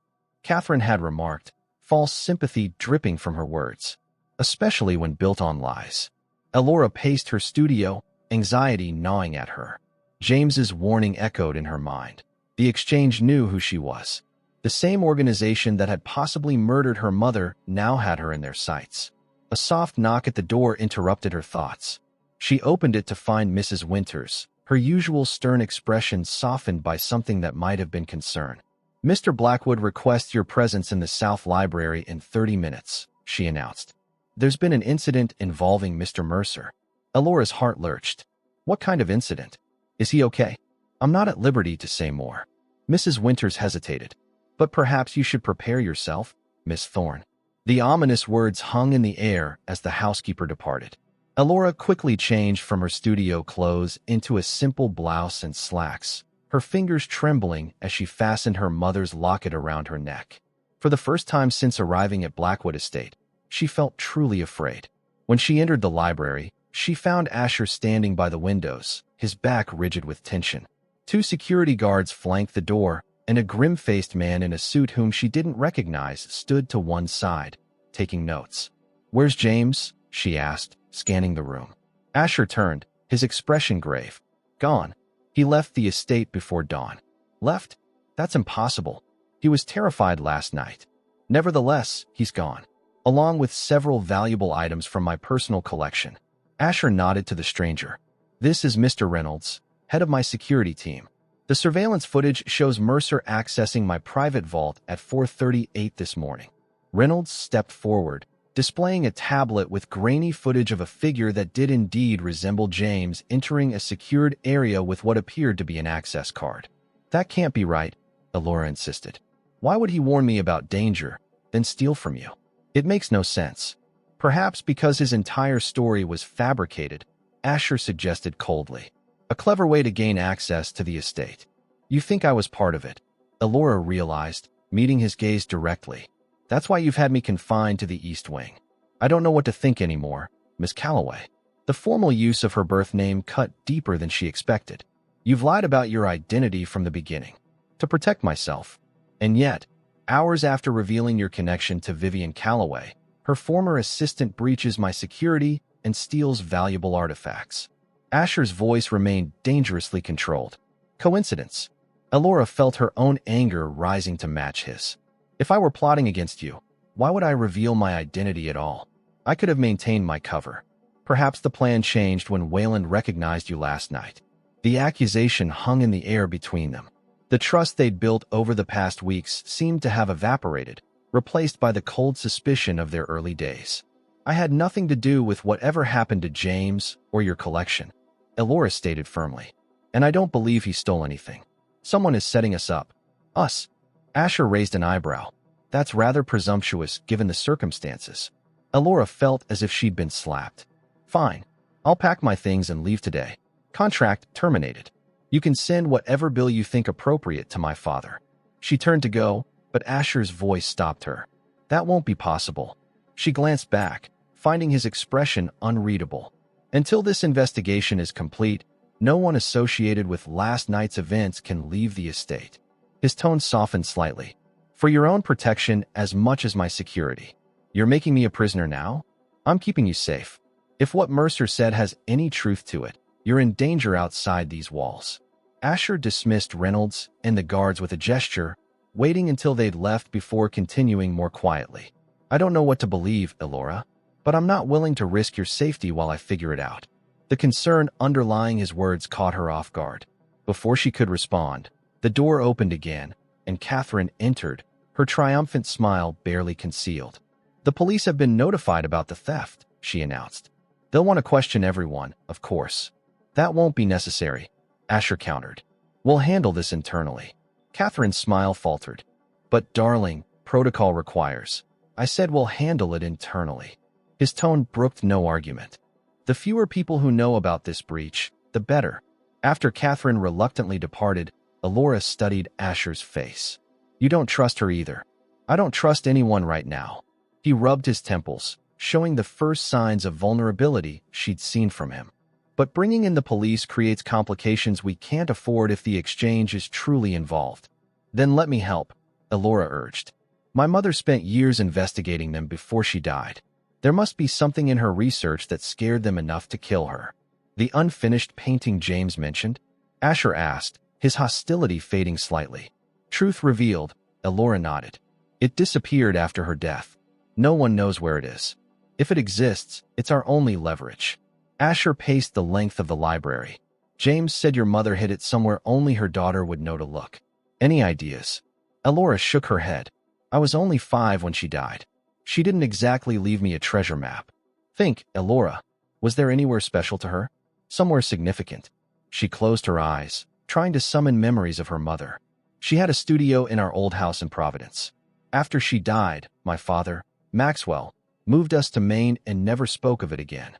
Catherine had remarked, false sympathy dripping from her words, especially when built on lies. Elora paced her studio, anxiety gnawing at her. James's warning echoed in her mind. The exchange knew who she was. The same organization that had possibly murdered her mother now had her in their sights. A soft knock at the door interrupted her thoughts. She opened it to find Mrs. Winters, her usual stern expression softened by something that might have been concern. Mr. Blackwood requests your presence in the South Library in 30 minutes, she announced. There's been an incident involving Mr. Mercer. Elora's heart lurched. What kind of incident? Is he okay? I'm not at liberty to say more. Mrs. Winters hesitated. But perhaps you should prepare yourself, Miss Thorne. The ominous words hung in the air as the housekeeper departed. Elora quickly changed from her studio clothes into a simple blouse and slacks, her fingers trembling as she fastened her mother's locket around her neck. For the first time since arriving at Blackwood Estate, she felt truly afraid. When she entered the library, she found Asher standing by the windows, his back rigid with tension. 2 security guards flanked the door, and a grim-faced man in a suit whom she didn't recognize stood to one side, taking notes. Where's James? She asked, scanning the room. Asher turned, his expression grave. Gone. He left the estate before dawn. Left? That's impossible. He was terrified last night. Nevertheless, he's gone, along with several valuable items from my personal collection. Asher nodded to the stranger. This is Mr. Reynolds, head of my security team. The surveillance footage shows Mercer accessing my private vault at 4:38 this morning. Reynolds stepped forward, displaying a tablet with grainy footage of a figure that did indeed resemble James entering a secured area with what appeared to be an access card. That can't be right, Elora insisted. Why would he warn me about danger, then steal from you? It makes no sense. Perhaps because his entire story was fabricated, Asher suggested coldly. A clever way to gain access to the estate. You think I was part of it, Elora realized, meeting his gaze directly. That's why you've had me confined to the East Wing. I don't know what to think anymore, Miss Calloway. The formal use of her birth name cut deeper than she expected. You've lied about your identity from the beginning. To protect myself. And yet, hours after revealing your connection to Vivian Calloway, her former assistant breaches my security and steals valuable artifacts. Asher's voice remained dangerously controlled. Coincidence. Elora felt her own anger rising to match his. If I were plotting against you, why would I reveal my identity at all? I could have maintained my cover. Perhaps the plan changed when Wayland recognized you last night. The accusation hung in the air between them. The trust they'd built over the past weeks seemed to have evaporated, replaced by the cold suspicion of their early days. I had nothing to do with whatever happened to James or your collection, Elora stated firmly. And I don't believe he stole anything. Someone is setting us up. Us. Asher raised an eyebrow. That's rather presumptuous given the circumstances. Elora felt as if she'd been slapped. Fine. I'll pack my things and leave today. Contract terminated. You can send whatever bill you think appropriate to my father. She turned to go, but Asher's voice stopped her. That won't be possible. She glanced back, finding his expression unreadable. Until this investigation is complete, No one associated with last night's events can leave the estate. His tone softened slightly. For your own protection as much as my security. You're making me a prisoner now? I'm keeping you safe. If what Mercer said has any truth to it, you're in danger outside these walls. Asher dismissed Reynolds and the guards with a gesture, waiting until they'd left before continuing more quietly. I don't know what to believe, Elora, but I'm not willing to risk your safety while I figure it out. The concern underlying his words caught her off guard. Before she could respond, the door opened again, and Catherine entered, her triumphant smile barely concealed. The police have been notified about the theft, she announced. They'll want to question everyone, of course. That won't be necessary, Asher countered. We'll handle this internally. Catherine's smile faltered. But darling, protocol requires. I said we'll handle it internally. His tone brooked no argument. The fewer people who know about this breach, the better. After Catherine reluctantly departed, Elora studied Asher's face. You don't trust her either. I don't trust anyone right now. He rubbed his temples, showing the first signs of vulnerability she'd seen from him. But bringing in the police creates complications we can't afford if the exchange is truly involved. Then let me help, Elora urged. My mother spent years investigating them before she died. There must be something in her research that scared them enough to kill her. The unfinished painting James mentioned? Asher asked, his hostility fading slightly. Truth revealed, Elora nodded. It disappeared after her death. No one knows where it is. If it exists, it's our only leverage. Asher paced the length of the library. James said your mother hid it somewhere only her daughter would know to look. Any ideas? Elora shook her head. I was only 5 when she died. She didn't exactly leave me a treasure map. Think, Elora. Was there anywhere special to her? Somewhere significant. She closed her eyes, trying to summon memories of her mother. She had a studio in our old house in Providence. After she died, my father, Maxwell, moved us to Maine and never spoke of it again.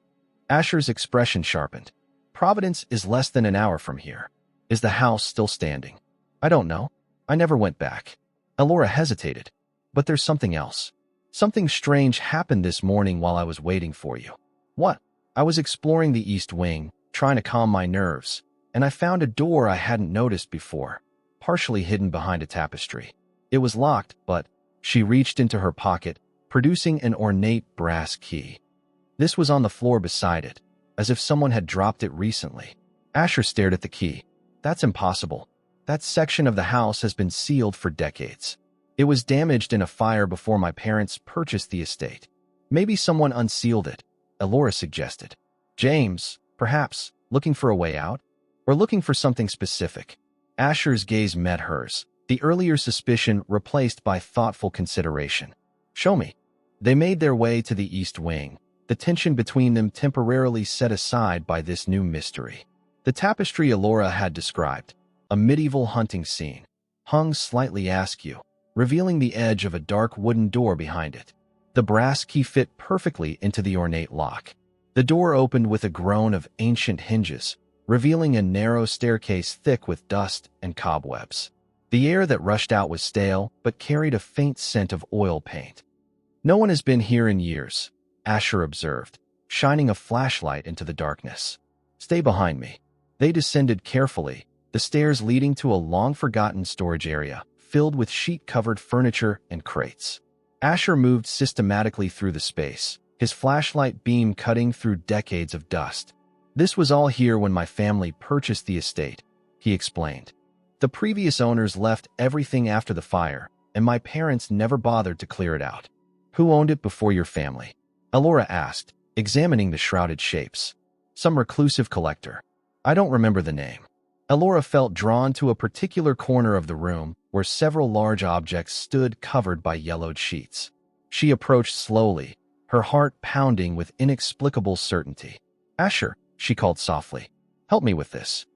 Asher's expression sharpened. Providence is less than an hour from here. Is the house still standing? I don't know. I never went back. Elora hesitated. But there's something else. Something strange happened this morning while I was waiting for you. What? I was exploring the East Wing, trying to calm my nerves, and I found a door I hadn't noticed before, partially hidden behind a tapestry. It was locked, but she reached into her pocket, producing an ornate brass key. This was on the floor beside it, as if someone had dropped it recently. Asher stared at the key. That's impossible. That section of the house has been sealed for decades. It was damaged in a fire before my parents purchased the estate. Maybe someone unsealed it, Elora suggested. James, perhaps, looking for a way out? Or looking for something specific? Asher's gaze met hers, the earlier suspicion replaced by thoughtful consideration. Show me. They made their way to the East Wing, the tension between them temporarily set aside by this new mystery. The tapestry Elora had described, a medieval hunting scene, hung slightly askew, revealing the edge of a dark wooden door behind it. The brass key fit perfectly into the ornate lock. The door opened with a groan of ancient hinges, revealing a narrow staircase thick with dust and cobwebs. The air that rushed out was stale, but carried a faint scent of oil paint. No one has been here in years, Asher observed, shining a flashlight into the darkness. Stay behind me. They descended carefully, the stairs leading to a long-forgotten storage area, filled with sheet-covered furniture and crates. Asher moved systematically through the space, his flashlight beam cutting through decades of dust. This was all here when my family purchased the estate, he explained. The previous owners left everything after the fire, and my parents never bothered to clear it out. Who owned it before your family? Elora asked, examining the shrouded shapes. Some reclusive collector. I don't remember the name. Elora felt drawn to a particular corner of the room where several large objects stood covered by yellowed sheets. She approached slowly, her heart pounding with inexplicable certainty. Asher, she called softly, help me with this.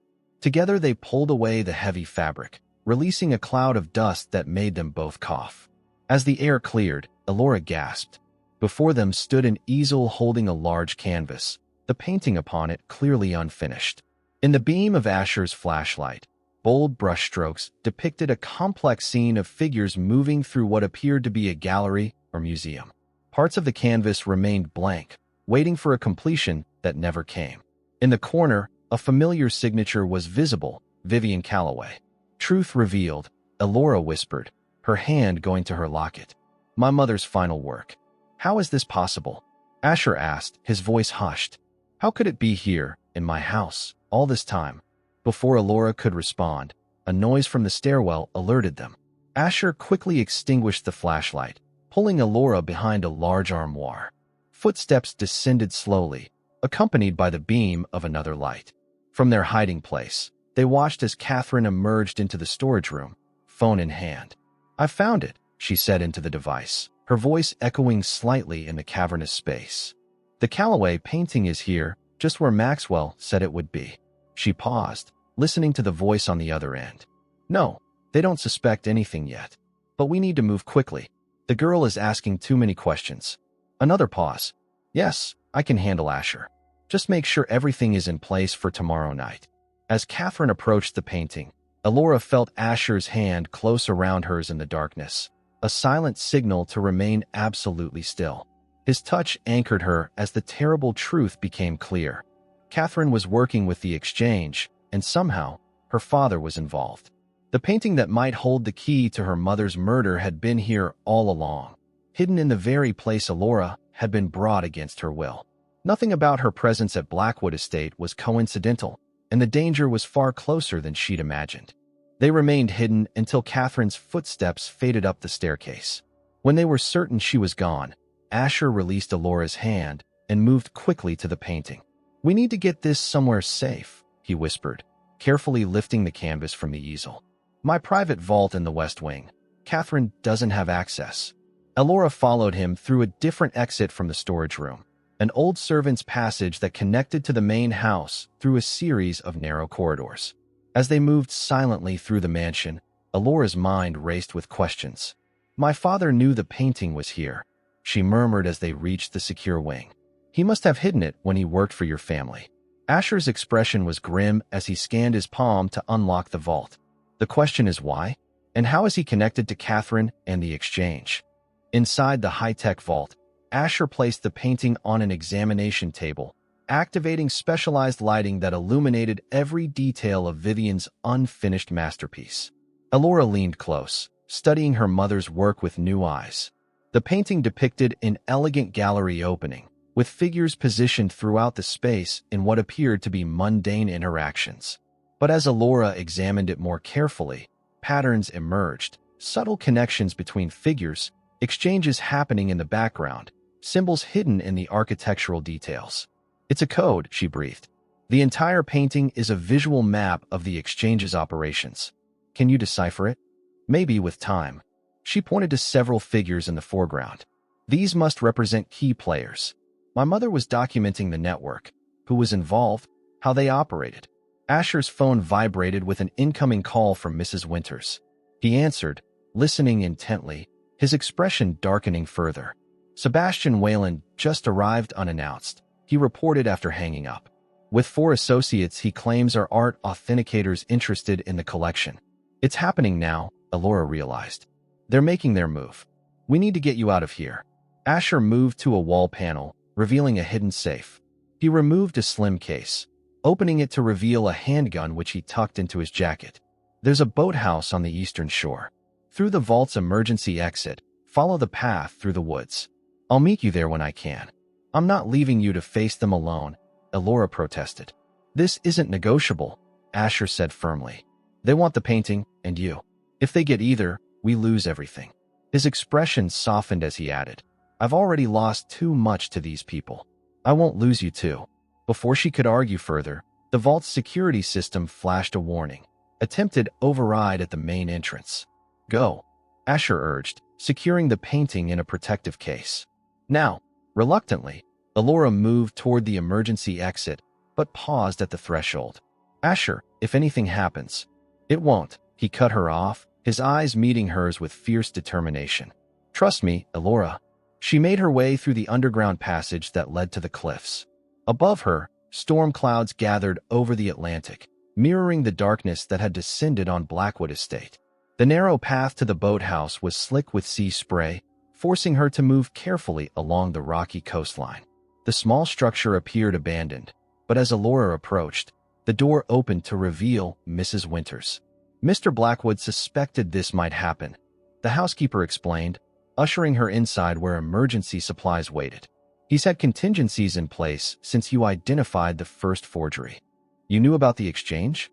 Together they pulled away the heavy fabric, releasing a cloud of dust that made them both cough. As the air cleared, Elora gasped. Before them stood an easel holding a large canvas, the painting upon it clearly unfinished. In the beam of Asher's flashlight, bold brushstrokes depicted a complex scene of figures moving through what appeared to be a gallery or museum. Parts of the canvas remained blank, waiting for a completion that never came. In the corner, A familiar signature was visible, Vivian Calloway. Truth revealed, Elora whispered, her hand going to her locket. My mother's final work. How is this possible? Asher asked, his voice hushed. How could it be here, in my house, all this time? Before Elora could respond, a noise from the stairwell alerted them. Asher quickly extinguished the flashlight, pulling Elora behind a large armoire. Footsteps descended slowly, accompanied by the beam of another light. From their hiding place, they watched as Catherine emerged into the storage room, phone in hand. I found it, she said into the device, her voice echoing slightly in the cavernous space. The Calloway painting is here, just where Maxwell said it would be. She paused, listening to the voice on the other end. No, they don't suspect anything yet. But we need to move quickly. The girl is asking too many questions. Another pause. Yes, I can handle Asher. Just make sure everything is in place for tomorrow night. As Catherine approached the painting, Elora felt Asher's hand close around hers in the darkness, a silent signal to remain absolutely still. His touch anchored her as the terrible truth became clear. Catherine was working with the exchange, and somehow, her father was involved. The painting that might hold the key to her mother's murder had been here all along, hidden in the very place Elora had been brought against her will. Nothing about her presence at Blackwood Estate was coincidental, and the danger was far closer than she'd imagined. They remained hidden until Catherine's footsteps faded up the staircase. When they were certain she was gone, Asher released Elora's hand and moved quickly to the painting. We need to get this somewhere safe, he whispered, carefully lifting the canvas from the easel. My private vault in the West Wing. Catherine doesn't have access. Elora followed him through a different exit from the storage room, an old servant's passage that connected to the main house through a series of narrow corridors. As they moved silently through the mansion, Elora's mind raced with questions. My father knew the painting was here, she murmured as they reached the secure wing. He must have hidden it when he worked for your family. Asher's expression was grim as he scanned his palm to unlock the vault. The question is why? And how is he connected to Catherine and the exchange? Inside the high-tech vault, Asher placed the painting on an examination table, activating specialized lighting that illuminated every detail of Vivian's unfinished masterpiece. Elora leaned close, studying her mother's work with new eyes. The painting depicted an elegant gallery opening, with figures positioned throughout the space in what appeared to be mundane interactions. But as Elora examined it more carefully, patterns emerged, subtle connections between figures, exchanges happening in the background, symbols hidden in the architectural details. It's a code, she breathed. The entire painting is a visual map of the exchange's operations. Can you decipher it? Maybe with time. She pointed to several figures in the foreground. These must represent key players. My mother was documenting the network, who was involved, how they operated. Asher's phone vibrated with an incoming call from Mrs. Winters. He answered, listening intently, his expression darkening further. Sebastian Whalen just arrived unannounced, he reported after hanging up. With 4 associates he claims are art authenticators interested in the collection. It's happening now, Elora realized. They're making their move. We need to get you out of here. Asher moved to a wall panel, revealing a hidden safe. He removed a slim case, opening it to reveal a handgun which he tucked into his jacket. There's a boathouse on the eastern shore. Through the vault's emergency exit, follow the path through the woods. I'll meet you there when I can. I'm not leaving you to face them alone, Elora protested. This isn't negotiable, Asher said firmly. They want the painting, and you. If they get either, we lose everything. His expression softened as he added, I've already lost too much to these people. I won't lose you too. Before she could argue further, the vault's security system flashed a warning. Attempted override at the main entrance. Go, Asher urged, securing the painting in a protective case. Now, reluctantly, Elora moved toward the emergency exit, but paused at the threshold. Asher, if anything happens. It won't, he cut her off, his eyes meeting hers with fierce determination. Trust me, Elora. She made her way through the underground passage that led to the cliffs. Above her, storm clouds gathered over the Atlantic, mirroring the darkness that had descended on Blackwood Estate. The narrow path to the boathouse was slick with sea spray, forcing her to move carefully along the rocky coastline. The small structure appeared abandoned, but as Elora approached, The door opened to reveal Mrs. Winters. Mr. Blackwood suspected this might happen, the housekeeper explained, ushering her inside where emergency supplies waited. He's had contingencies in place since you identified the first forgery. You knew about the exchange?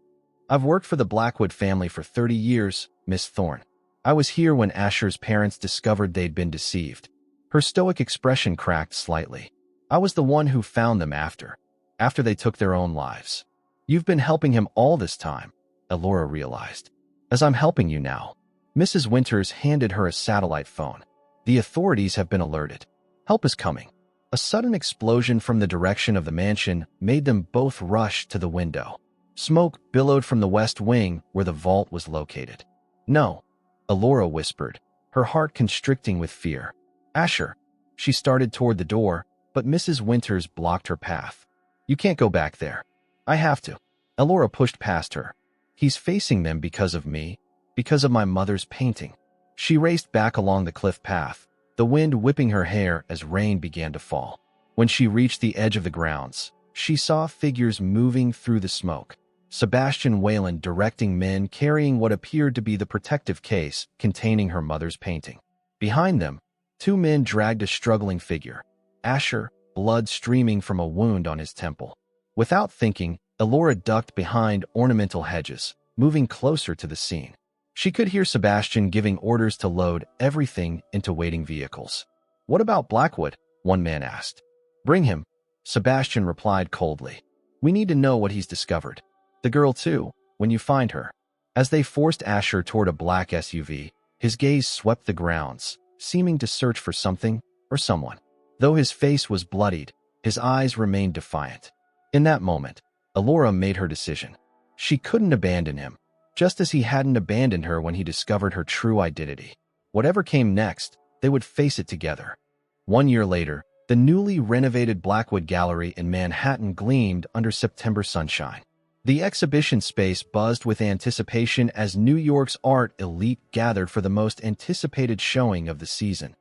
I've worked for the Blackwood family for 30 years, Miss Thorne. I was here when Asher's parents discovered they'd been deceived. Her stoic expression cracked slightly. I was the one who found them after they took their own lives. You've been helping him all this time, Elora realized. As I'm helping you now. Mrs. Winters handed her a satellite phone. The authorities have been alerted. Help is coming. A sudden explosion from the direction of the mansion made them both rush to the window. Smoke billowed from the west wing where the vault was located. No, Elora whispered, her heart constricting with fear. Asher. She started toward the door, but Mrs. Winters blocked her path. You can't go back there. I have to. Elora pushed past her. He's facing them because of me, because of my mother's painting. She raced back along the cliff path, the wind whipping her hair as rain began to fall. When she reached the edge of the grounds, she saw figures moving through the smoke. Sebastian Whalen directing men carrying what appeared to be the protective case containing her mother's painting. Behind them, 2 men dragged a struggling figure. Asher, blood streaming from a wound on his temple. Without thinking, Elora ducked behind ornamental hedges, moving closer to the scene. She could hear Sebastian giving orders to load everything into waiting vehicles. What about Blackwood? One man asked. Bring him, Sebastian replied coldly. We need to know what he's discovered. The girl too, when you find her. As they forced Asher toward a black SUV, his gaze swept the grounds, seeming to search for something or someone. Though his face was bloodied, his eyes remained defiant. In that moment, Elora made her decision. She couldn't abandon him, just as he hadn't abandoned her when he discovered her true identity. Whatever came next, they would face it together. 1 year later, the newly renovated Blackwood Gallery in Manhattan gleamed under September sunshine. The exhibition space buzzed with anticipation as New York's art elite gathered for the most anticipated showing of the season.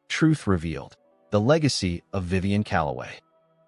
Truth revealed: the legacy of Vivian Calloway.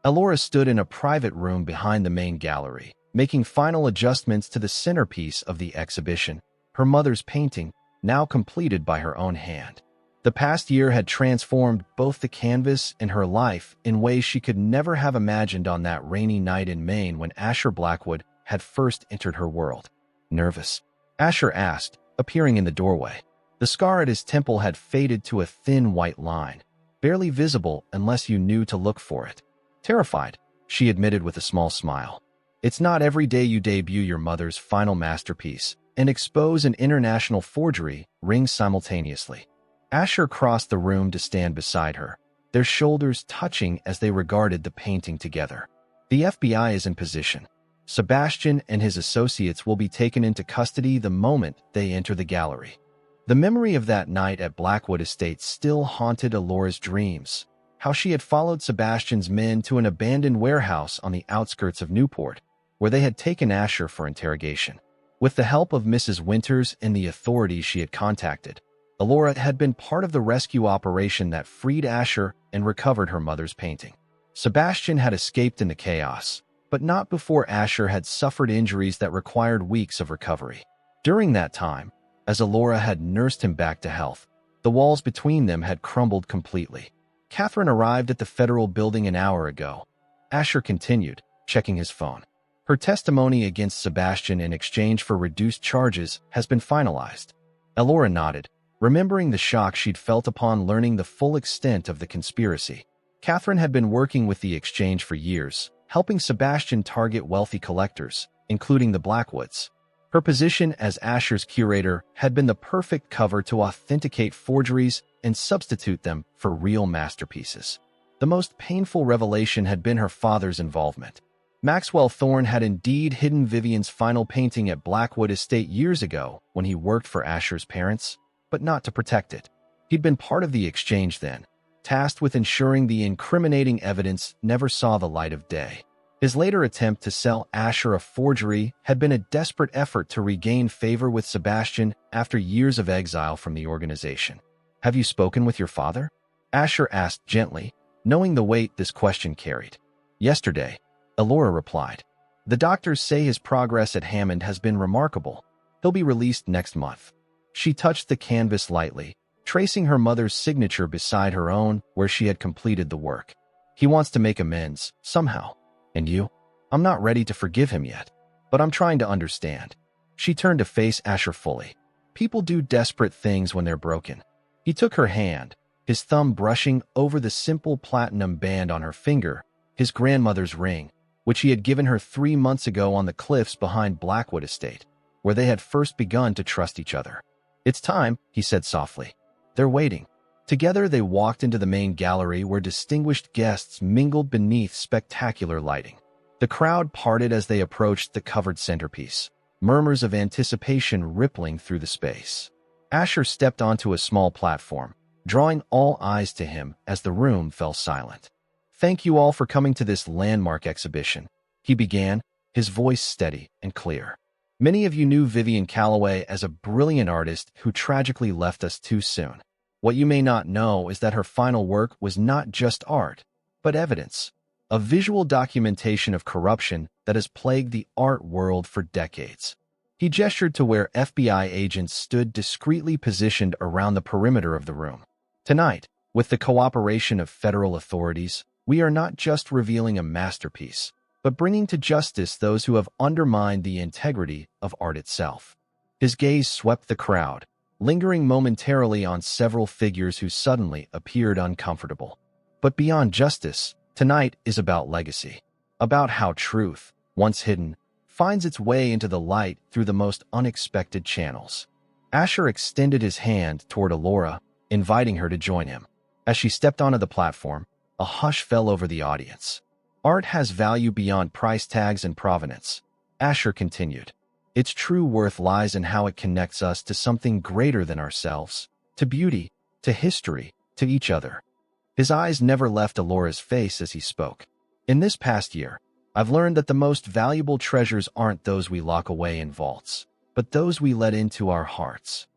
Elora stood in a private room behind the main gallery, making final adjustments to the centerpiece of the exhibition, her mother's painting, now completed by her own hand. The past year had transformed both the canvas and her life in ways she could never have imagined on that rainy night in Maine when Asher Blackwood had first entered her world. Nervous? Asher asked, appearing in the doorway. The scar at his temple had faded to a thin white line, barely visible unless you knew to look for it. Terrified, she admitted with a small smile. It's not every day you debut your mother's final masterpiece and expose an international forgery ring simultaneously. Asher crossed the room to stand beside her, their shoulders touching as they regarded the painting together. The FBI is in position. Sebastian and his associates will be taken into custody the moment they enter the gallery. The memory of that night at Blackwood Estate still haunted Elora's dreams. How she had followed Sebastian's men to an abandoned warehouse on the outskirts of Newport, where they had taken Asher for interrogation. With the help of Mrs. Winters and the authorities she had contacted, Elora had been part of the rescue operation that freed Asher and recovered her mother's painting. Sebastian had escaped in the chaos, but not before Asher had suffered injuries that required weeks of recovery. During that time, as Elora had nursed him back to health, the walls between them had crumbled completely. Catherine arrived at the federal building an hour ago. Asher continued, checking his phone. Her testimony against Sebastian in exchange for reduced charges has been finalized. Elora nodded, remembering the shock she'd felt upon learning the full extent of the conspiracy. Catherine had been working with the exchange for years, helping Sebastian target wealthy collectors, including the Blackwoods. Her position as Asher's curator had been the perfect cover to authenticate forgeries and substitute them for real masterpieces. The most painful revelation had been her father's involvement. Maxwell Thorne had indeed hidden Vivian's final painting at Blackwood Estate years ago when he worked for Asher's parents, but not to protect it. He'd been part of the exchange then, tasked with ensuring the incriminating evidence never saw the light of day. His later attempt to sell Asher a forgery had been a desperate effort to regain favor with Sebastian after years of exile from the organization. Have you spoken with your father? Asher asked gently, knowing the weight this question carried. Yesterday, Elora replied. The doctors say his progress at Hammond has been remarkable. He'll be released next month. She touched the canvas lightly, tracing her mother's signature beside her own where she had completed the work. He wants to make amends, somehow. And you? I'm not ready to forgive him yet, but I'm trying to understand. She turned to face Asher fully. People do desperate things when they're broken. He took her hand, his thumb brushing over the simple platinum band on her finger, his grandmother's ring, which he had given her 3 months ago on the cliffs behind Blackwood Estate, where they had first begun to trust each other. "It's time," he said softly. "They're waiting." Together they walked into the main gallery where distinguished guests mingled beneath spectacular lighting. The crowd parted as they approached the covered centerpiece, murmurs of anticipation rippling through the space. Asher stepped onto a small platform, drawing all eyes to him as the room fell silent. "Thank you all for coming to this landmark exhibition," he began, his voice steady and clear. "Many of you knew Vivian Calloway as a brilliant artist who tragically left us too soon. What you may not know is that her final work was not just art, but evidence, a visual documentation of corruption that has plagued the art world for decades." He gestured to where FBI agents stood discreetly positioned around the perimeter of the room. "Tonight, with the cooperation of federal authorities, we are not just revealing a masterpiece, but bringing to justice those who have undermined the integrity of art itself." His gaze swept the crowd, lingering momentarily on several figures who suddenly appeared uncomfortable. But beyond justice, tonight is about legacy, about how truth, once hidden, finds its way into the light through the most unexpected channels. Asher extended his hand toward Alora, inviting her to join him. As she stepped onto the platform, a hush fell over the audience. "Art has value beyond price tags and provenance," Asher continued. "Its true worth lies in how it connects us to something greater than ourselves, to beauty, to history, to each other." His eyes never left Alora's face as he spoke. "In this past year, I've learned that the most valuable treasures aren't those we lock away in vaults, but those we let into our hearts."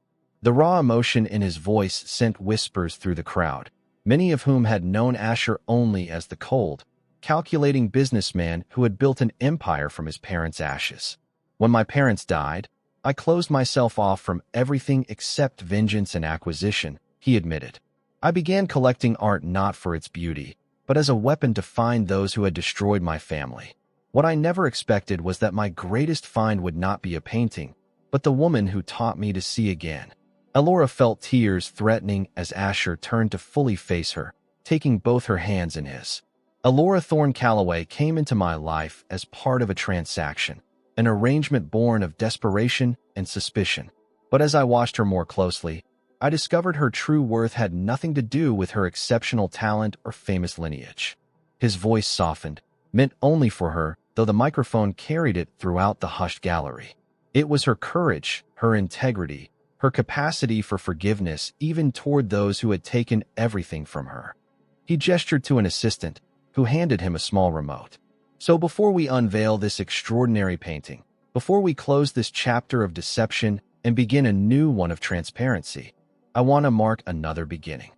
The raw emotion in his voice sent whispers through the crowd, many of whom had known Asher only as the cold, calculating businessman who had built an empire from his parents' ashes. "When my parents died, I closed myself off from everything except vengeance and acquisition," he admitted. "I began collecting art not for its beauty, but as a weapon to find those who had destroyed my family. What I never expected was that my greatest find would not be a painting, but the woman who taught me to see again." Alora felt tears threatening as Asher turned to fully face her, taking both her hands in his. "Alora Thorne Calloway came into my life as part of a transaction, an arrangement born of desperation and suspicion. But as I watched her more closely, I discovered her true worth had nothing to do with her exceptional talent or famous lineage." His voice softened, meant only for her, though the microphone carried it throughout the hushed gallery. It was her courage, her integrity, her capacity for forgiveness even toward those who had taken everything from her. He gestured to an assistant, who handed him a small remote. "So before we unveil this extraordinary painting, before we close this chapter of deception and begin a new one of transparency, I want to mark another beginning."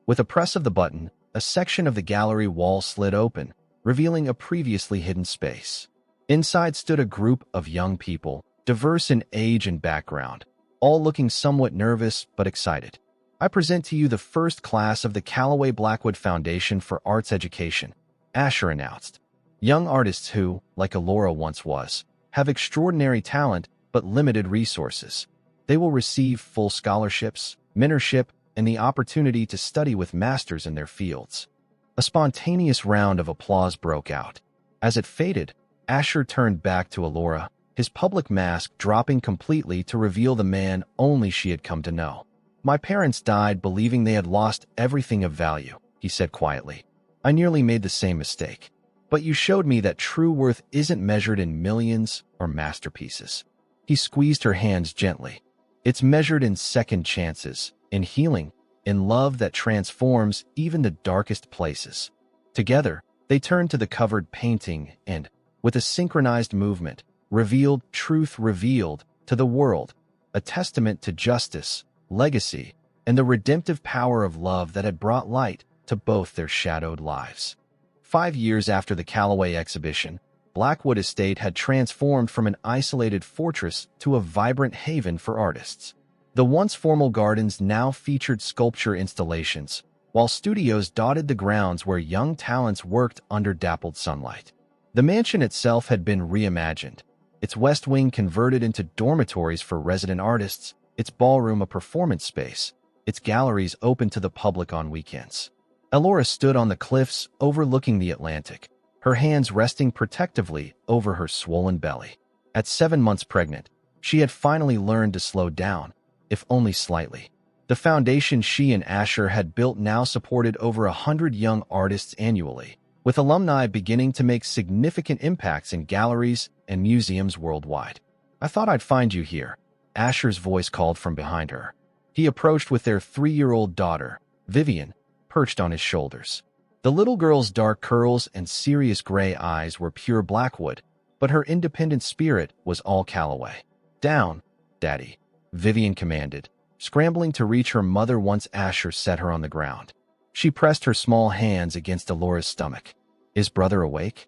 With a press of the button, a section of the gallery wall slid open, revealing a previously hidden space. Inside stood a group of young people, diverse in age and background, all looking somewhat nervous but excited. "I present to you the first class of the Calloway Blackwood Foundation for Arts Education," Asher announced. "Young artists who, like Alora once was, have extraordinary talent but limited resources. They will receive full scholarships, mentorship, and the opportunity to study with masters in their fields." A spontaneous round of applause broke out. As it faded, Asher turned back to Alora, his public mask dropping completely to reveal the man only she had come to know. "My parents died believing they had lost everything of value," he said quietly. "I nearly made the same mistake. But you showed me that true worth isn't measured in millions or masterpieces." He squeezed her hands gently. "It's measured in second chances, in healing, in love that transforms even the darkest places." Together, they turned to the covered painting and, with a synchronized movement, revealed Truth Revealed to the world, a testament to justice, legacy, and the redemptive power of love that had brought light to both their shadowed lives. 5 years after the Calloway exhibition, Blackwood Estate had transformed from an isolated fortress to a vibrant haven for artists. The once formal gardens now featured sculpture installations, while studios dotted the grounds where young talents worked under dappled sunlight. The mansion itself had been reimagined, its west wing converted into dormitories for resident artists, its ballroom a performance space, its galleries open to the public on weekends. Elora stood on the cliffs overlooking the Atlantic, her hands resting protectively over her swollen belly. At 7 months pregnant, she had finally learned to slow down, if only slightly. The foundation she and Asher had built now supported over 100 young artists annually, with alumni beginning to make significant impacts in galleries and museums worldwide. "I thought I'd find you here," Asher's voice called from behind her. He approached with their 3-year-old daughter, Vivian, perched on his shoulders. The little girl's dark curls and serious gray eyes were pure Blackwood, but her independent spirit was all Callaway. "Down, Daddy," Vivian commanded, scrambling to reach her mother once Asher set her on the ground. She pressed her small hands against Elora's stomach. "Is brother awake?"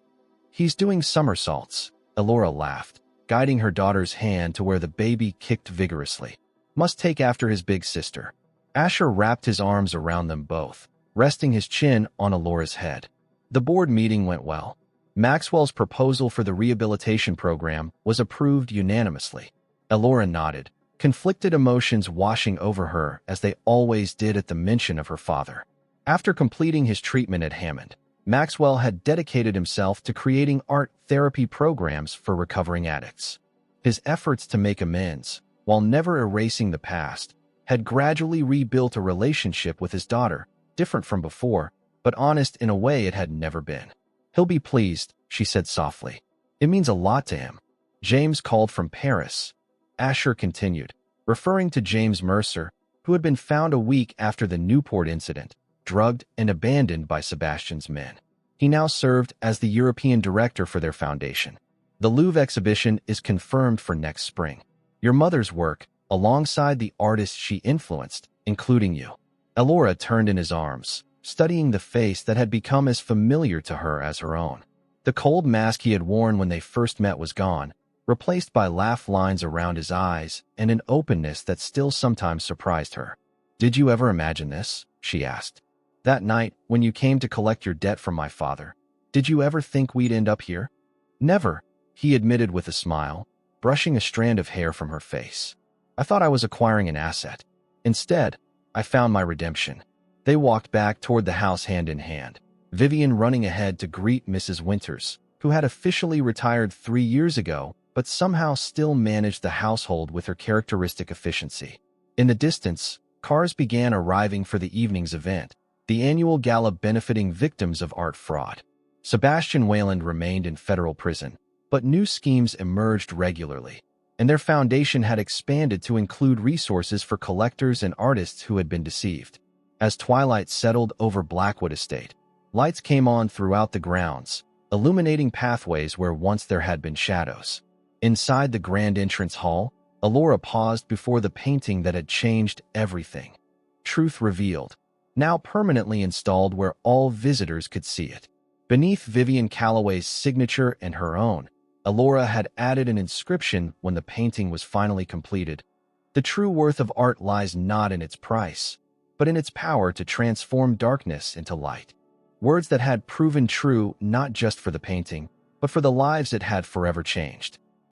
"He's doing somersaults," Elora laughed, guiding her daughter's hand to where the baby kicked vigorously. "Must take after his big sister." Asher wrapped his arms around them both, resting his chin on Elora's head. The board meeting went well. Maxwell's proposal for the rehabilitation program was approved unanimously. Elora nodded, conflicted emotions washing over her as they always did at the mention of her father. After completing his treatment at Hammond, Maxwell had dedicated himself to creating art therapy programs for recovering addicts. His efforts to make amends, while never erasing the past, had gradually rebuilt a relationship with his daughter, different from before, but honest in a way it had never been. "He'll be pleased," she said softly. "It means a lot to him." James called from Paris. Asher continued, referring to James Mercer, who had been found a week after the Newport incident, drugged and abandoned by Sebastian's men. He now served as the European director for their foundation. "The Louvre exhibition is confirmed for next spring. Your mother's work, alongside the artists she influenced, including you." Elora turned in his arms, studying the face that had become as familiar to her as her own. The cold mask he had worn when they first met was gone, replaced by laugh lines around his eyes and an openness that still sometimes surprised her. "Did you ever imagine this?" she asked. "That night, when you came to collect your debt from my father, did you ever think we'd end up here?" "Never," he admitted with a smile, brushing a strand of hair from her face. "I thought I was acquiring an asset. Instead, I found my redemption." They walked back toward the house hand in hand, Vivian running ahead to greet Mrs. Winters, who had officially retired 3 years ago, but somehow still managed the household with her characteristic efficiency. In the distance, cars began arriving for the evening's event, the annual gala benefiting victims of art fraud. Sebastian Wayland remained in federal prison, but new schemes emerged regularly, and their foundation had expanded to include resources for collectors and artists who had been deceived. As twilight settled over Blackwood Estate, lights came on throughout the grounds, illuminating pathways where once there had been shadows. Inside the grand entrance hall, Elora paused before the painting that had changed everything. Truth Revealed, now permanently installed where all visitors could see it. Beneath Vivian Callaway's signature and her own, Elora had added an inscription when the painting was finally completed. "The true worth of art lies not in its price, but in its power to transform darkness into light." Words that had proven true not just for the painting, but for the lives it had forever changed.